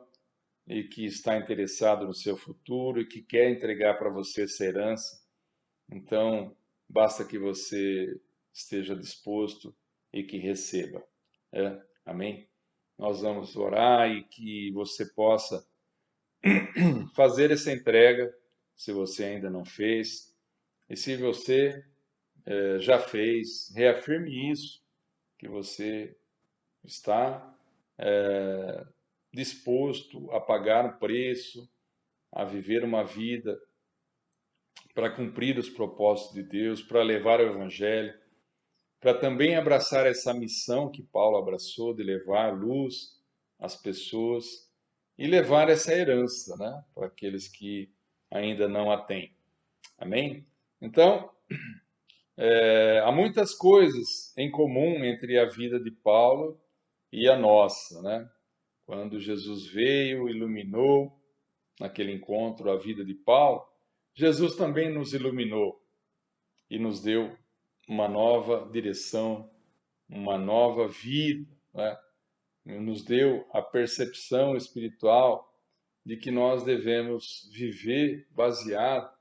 e que está interessado no seu futuro e que quer entregar para você essa herança. Então, basta que você esteja disposto e que receba. Amém? Nós vamos orar e que você possa fazer essa entrega, se você ainda não fez. E se você já fez, reafirme isso, que você está disposto a pagar um preço, a viver uma vida para cumprir os propósitos de Deus, para levar o Evangelho, para também abraçar essa missão que Paulo abraçou de levar luz às pessoas e levar essa herança, né, para aqueles que ainda não a têm. Amém? Então, há muitas coisas em comum entre a vida de Paulo e a nossa, né? Quando Jesus veio, iluminou naquele encontro a vida de Paulo, Jesus também nos iluminou e nos deu uma nova direção, uma nova vida, né? Nos deu a percepção espiritual de que nós devemos viver baseado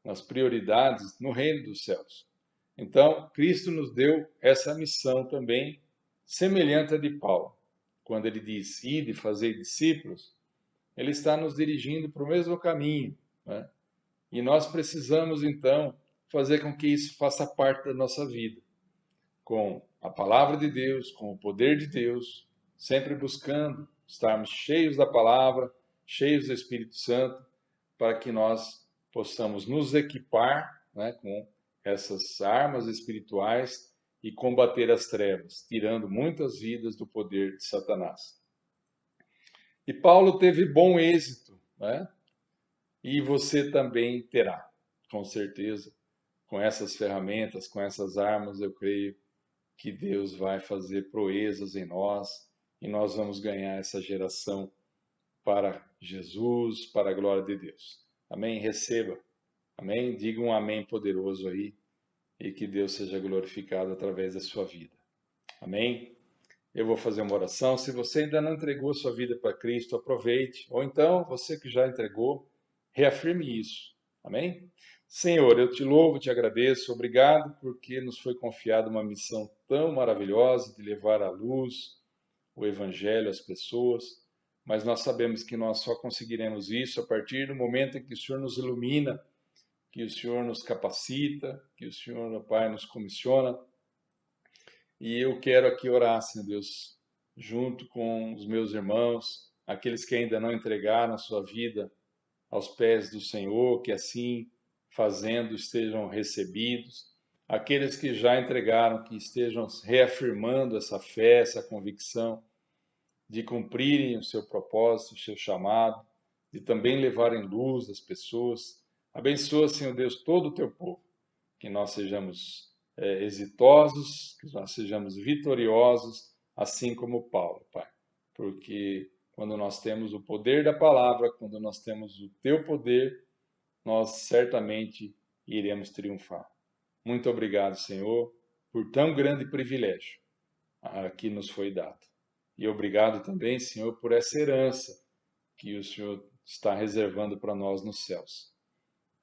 nas prioridades no reino dos céus. Então, Cristo nos deu essa missão também, semelhante à de Paulo. Quando ele diz, ide, fazei discípulos, ele está nos dirigindo para o mesmo caminho, né? E nós precisamos, então, fazer com que isso faça parte da nossa vida, com a palavra de Deus, com o poder de Deus, sempre buscando estarmos cheios da palavra, cheios do Espírito Santo, para que nós possamos nos equipar, né, com essas armas espirituais e combater as trevas, tirando muitas vidas do poder de Satanás. E Paulo teve bom êxito, né? E você também terá, com certeza, com essas ferramentas, com essas armas, eu creio que Deus vai fazer proezas em nós e nós vamos ganhar essa geração para Jesus, para a glória de Deus. Amém? Receba. Amém? Diga um amém poderoso aí e que Deus seja glorificado através da sua vida. Amém? Eu vou fazer uma oração. Se você ainda não entregou sua vida para Cristo, aproveite. Ou então, você que já entregou, reafirme isso. Amém? Senhor, eu te louvo, te agradeço. Obrigado porque nos foi confiada uma missão tão maravilhosa de levar à luz o Evangelho às pessoas. Mas nós sabemos que nós só conseguiremos isso a partir do momento em que o Senhor nos ilumina, que o Senhor nos capacita, que o Senhor, meu Pai, nos comissiona. E eu quero aqui orar, Senhor Deus, junto com os meus irmãos, aqueles que ainda não entregaram a sua vida aos pés do Senhor, que assim fazendo estejam recebidos, aqueles que já entregaram, que estejam reafirmando essa fé, essa convicção de cumprirem o seu propósito, o seu chamado, de também levarem luz às pessoas. Abençoa, Senhor Deus, todo o teu povo, que nós sejamos exitosos, que nós sejamos vitoriosos, assim como Paulo, Pai. Porque quando nós temos o poder da palavra, quando nós temos o teu poder, nós certamente iremos triunfar. Muito obrigado, Senhor, por tão grande privilégio que nos foi dado. E obrigado também, Senhor, por essa herança que o Senhor está reservando para nós nos céus.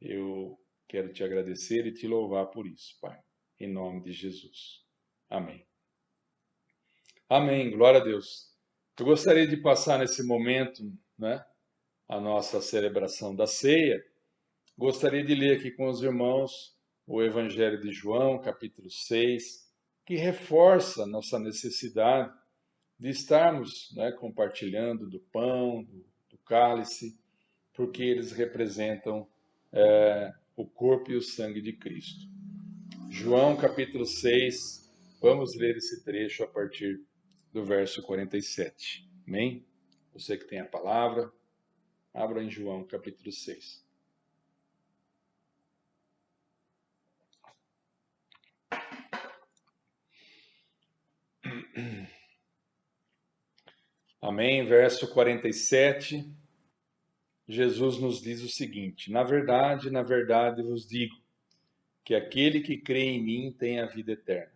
Eu quero te agradecer e te louvar por isso, Pai, em nome de Jesus. Amém. Amém, glória a Deus. Eu gostaria de passar nesse momento, né, a nossa celebração da ceia. Gostaria de ler aqui com os irmãos o Evangelho de João, capítulo 6, que reforça nossa necessidade de estarmos, né, compartilhando do pão, do cálice, porque eles representam o corpo e o sangue de Cristo. João capítulo 6, vamos ler esse trecho a partir do verso 47. Amém? Você que tem a palavra, abra em João capítulo 6. Amém? Verso 47, Jesus nos diz o seguinte: na verdade vos digo, que aquele que crê em mim tem a vida eterna.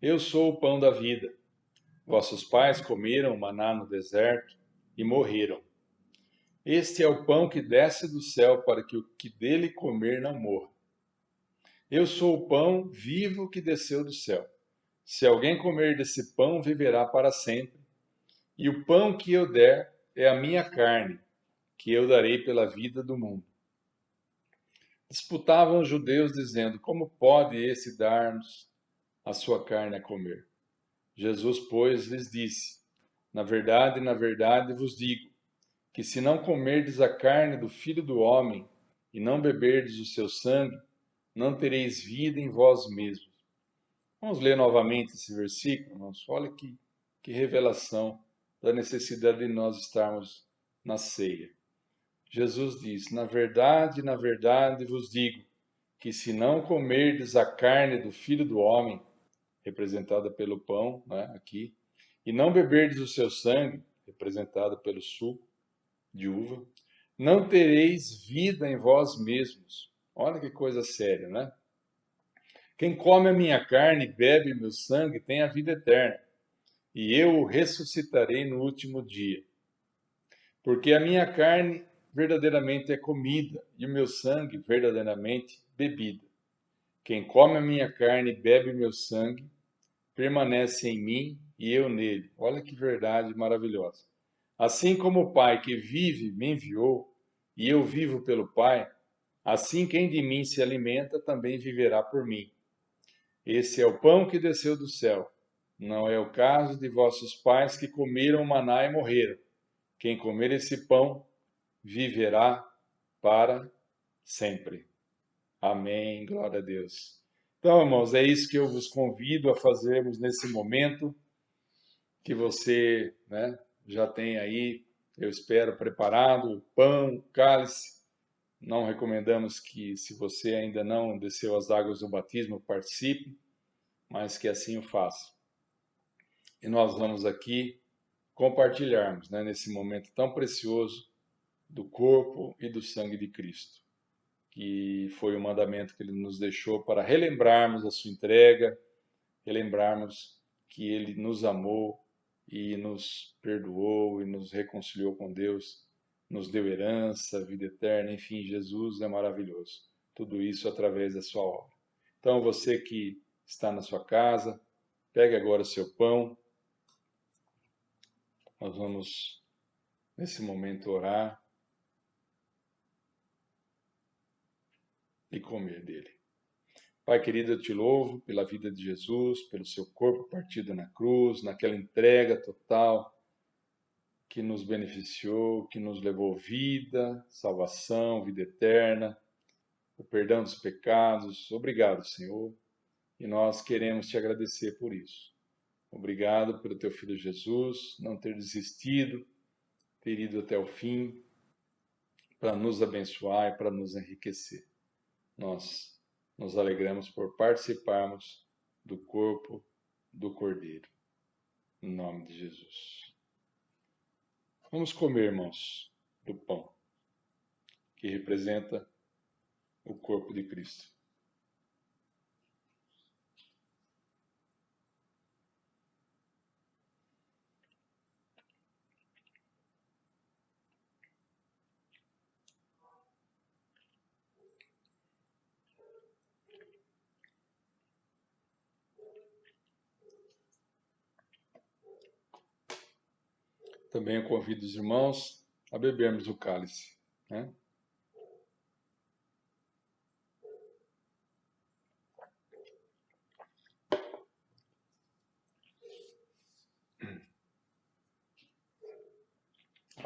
Eu sou o pão da vida. Vossos pais comeram maná no deserto e morreram. Este é o pão que desce do céu para que o que dele comer não morra. Eu sou o pão vivo que desceu do céu. Se alguém comer desse pão, viverá para sempre. E o pão que eu der é a minha carne, que eu darei pela vida do mundo. Disputavam os judeus, dizendo: como pode esse dar-nos a sua carne a comer? Jesus, pois, lhes disse: na verdade vos digo, que se não comerdes a carne do Filho do Homem e não beberdes o seu sangue, não tereis vida em vós mesmos. Vamos ler novamente esse versículo, irmãos. Olha que revelação da necessidade de nós estarmos na ceia. Jesus diz: na verdade vos digo, que se não comerdes a carne do Filho do Homem, representada pelo pão, né, aqui, e não beberdes o seu sangue, representado pelo suco de uva, não tereis vida em vós mesmos. Olha que coisa séria, né? Quem come a minha carne e bebe meu sangue tem a vida eterna, e eu o ressuscitarei no último dia. Porque a minha carne verdadeiramente é comida, e o meu sangue verdadeiramente bebida. Quem come a minha carne e bebe meu sangue, permanece em mim e eu nele. Olha que verdade maravilhosa. Assim como o Pai que vive me enviou, e eu vivo pelo Pai, assim quem de mim se alimenta também viverá por mim. Esse é o pão que desceu do céu. Não é o caso de vossos pais que comeram maná e morreram. Quem comer esse pão viverá para sempre. Amém. Glória a Deus. Então, irmãos, é isso que eu vos convido a fazermos nesse momento, que você, né, já tem aí, eu espero, preparado o pão, o cálice. Não recomendamos que, se você ainda não desceu as águas do batismo, participe, mas que assim o faça. E nós vamos aqui compartilharmos, né, nesse momento tão precioso, do corpo e do sangue de Cristo, que foi o mandamento que ele nos deixou para relembrarmos a sua entrega, relembrarmos que ele nos amou e nos perdoou e nos reconciliou com Deus, nos deu herança, vida eterna, enfim, Jesus é maravilhoso. Tudo isso através da sua obra. Então, você que está na sua casa, pegue agora o seu pão. Nós vamos, nesse momento, orar e comer dele. Pai querido, eu te louvo pela vida de Jesus, pelo seu corpo partido na cruz, naquela entrega total que nos beneficiou, que nos levou vida, salvação, vida eterna, o perdão dos pecados. Obrigado, Senhor, e nós queremos te agradecer por isso. Obrigado pelo teu filho Jesus não ter desistido, ter ido até o fim para nos abençoar e para nos enriquecer. Nós nos alegramos por participarmos do corpo do Cordeiro. Em nome de Jesus. Vamos comer, irmãos, do pão, que representa o corpo de Cristo. Também eu convido os irmãos a bebermos o cálice, né?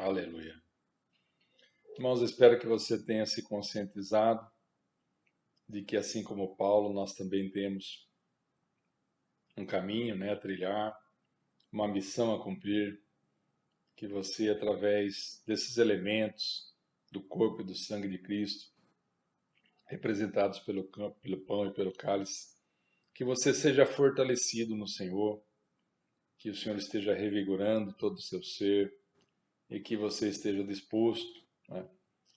Aleluia. Irmãos, eu espero que você tenha se conscientizado de que, assim como Paulo, nós também temos um caminho, a trilhar, uma missão a cumprir, que você, através desses elementos do corpo e do sangue de Cristo, representados pelo pão e pelo cálice, que você seja fortalecido no Senhor, que o Senhor esteja revigorando todo o seu ser e que você esteja disposto,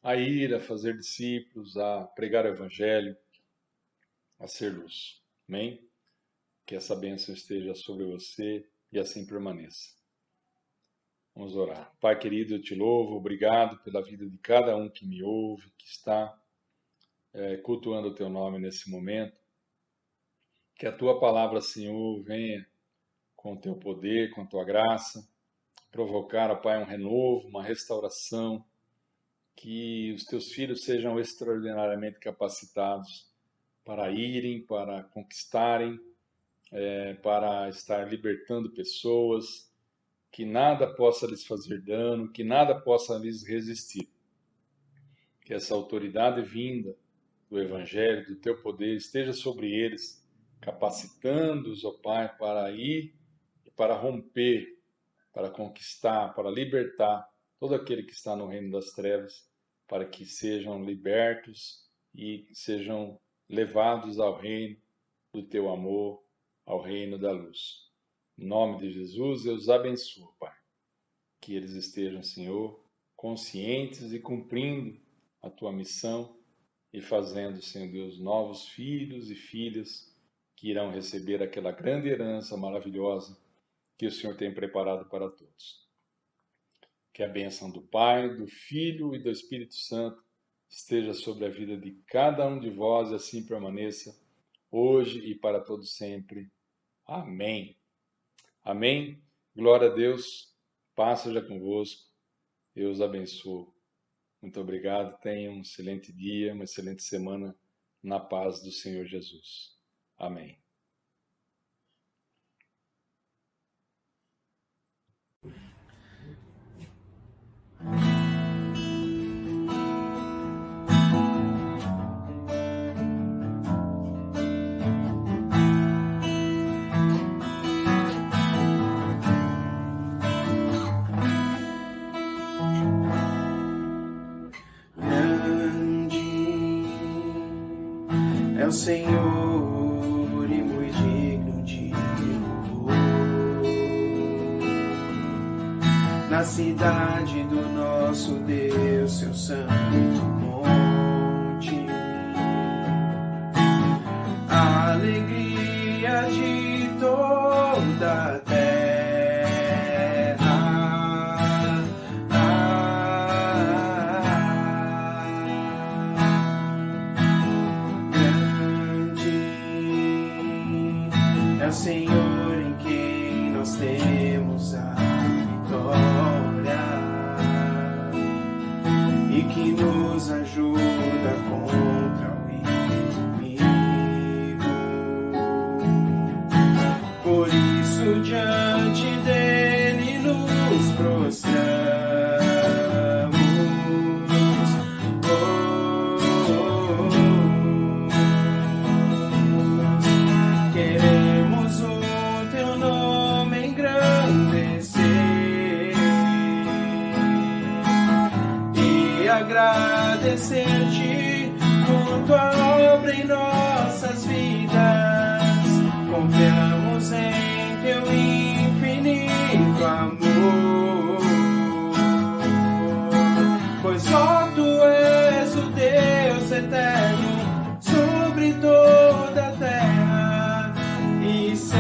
a ir, a fazer discípulos, a pregar o Evangelho, a ser luz. Amém? Que essa bênção esteja sobre você e assim permaneça. Vamos orar. Pai querido, eu te louvo, obrigado pela vida de cada um que me ouve, que está cultuando o teu nome nesse momento. Que a tua palavra, Senhor, venha com o teu poder, com a tua graça, provocar, ó Pai, um renovo, uma restauração, que os teus filhos sejam extraordinariamente capacitados para irem, para conquistarem, para estar libertando pessoas, que nada possa lhes fazer dano, que nada possa lhes resistir. Que essa autoridade vinda do Evangelho, do teu poder, esteja sobre eles, capacitando-os, ó Pai, para ir e para romper, para conquistar, para libertar todo aquele que está no reino das trevas, para que sejam libertos e sejam levados ao reino do teu amor, ao reino da luz. Em nome de Jesus, eu os abençoo, Pai. Que eles estejam, Senhor, conscientes e cumprindo a tua missão e fazendo, Senhor Deus, novos filhos e filhas que irão receber aquela grande herança maravilhosa que o Senhor tem preparado para todos. Que a bênção do Pai, do Filho e do Espírito Santo esteja sobre a vida de cada um de vós e assim permaneça hoje e para todos sempre. Amém. Amém. Glória a Deus. Paz seja convosco. Eu os abençoo. Muito obrigado. Tenham um excelente dia, uma excelente semana na paz do Senhor Jesus. Amém. É o Senhor e muito digno de louvor. Na cidade do nosso Deus, seu santo monte, a alegria de toda a terra. É o Senhor em quem nós temos a vitória e que nos ajuda contra o inimigo. Por isso, diante dele nos prostramos. Queremos o teu nome engrandecer e agradecer-te por tua obra em nossas vidas. Confiamos em teu infinito amor, pois só tu és o Deus eterno sobre toda a terra e céu.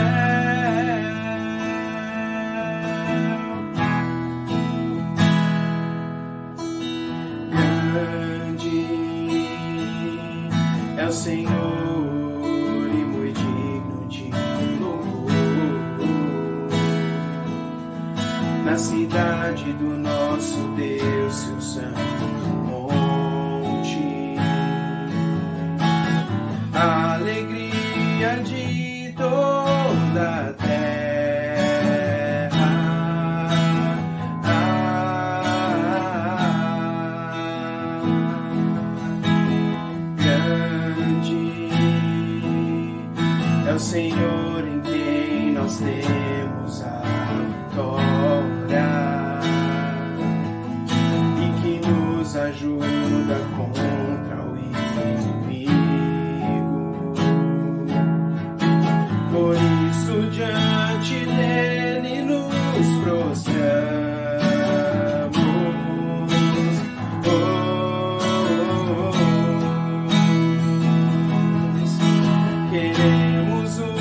Grande é o Senhor e muito digno de louvor. Na cidade do nosso Deus, seu santo monte, a alegria de toda a terra. o Senhor em quem nós temos a vitória e que nos ajuda contra o inimigo. Por isso diante dele nos prostramos. Queremos o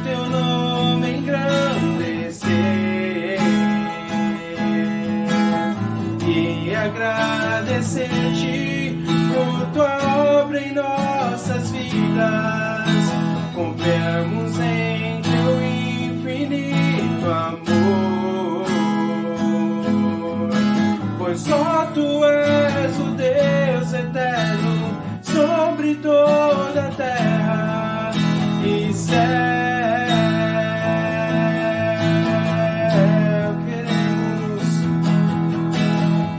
teu nome engrandecer e agradecer-te por tua obra em nossas vidas. Confiamos em teu infinito amor, pois só tu és o Deus eterno sobre toda a terra e céu.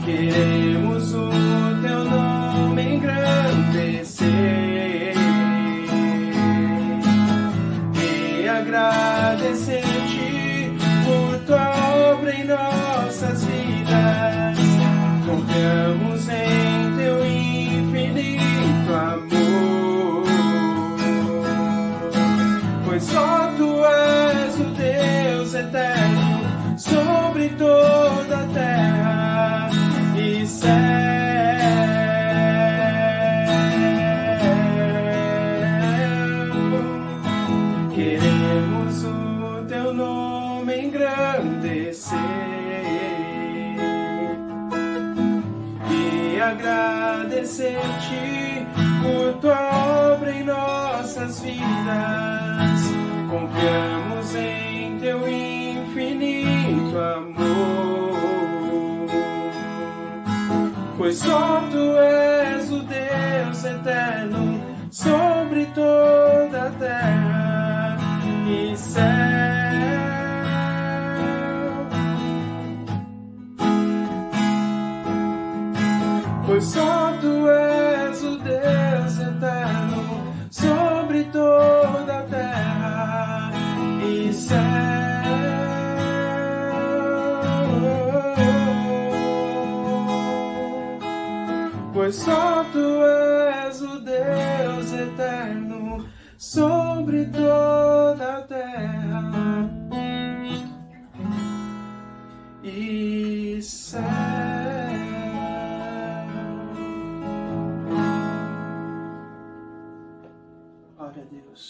Queremos o teu nome engrandecer e agradecer-te por tua obra em nossas vidas. Confiamos em teu infinito amor, pois só tu és o Deus eterno sobre toda a terra e céu. Queremos o teu nome engrandecer e agradecer-te por tua obra em nossas vidas. Confiamos em teu infinito amor, pois só tu és o Deus eterno sobre toda a terra e céu. Pois só tu és o Deus eterno sobre toda a terra e céu. Pois só tu és o Deus eterno sobre toda a terra e céu. Glória a Deus.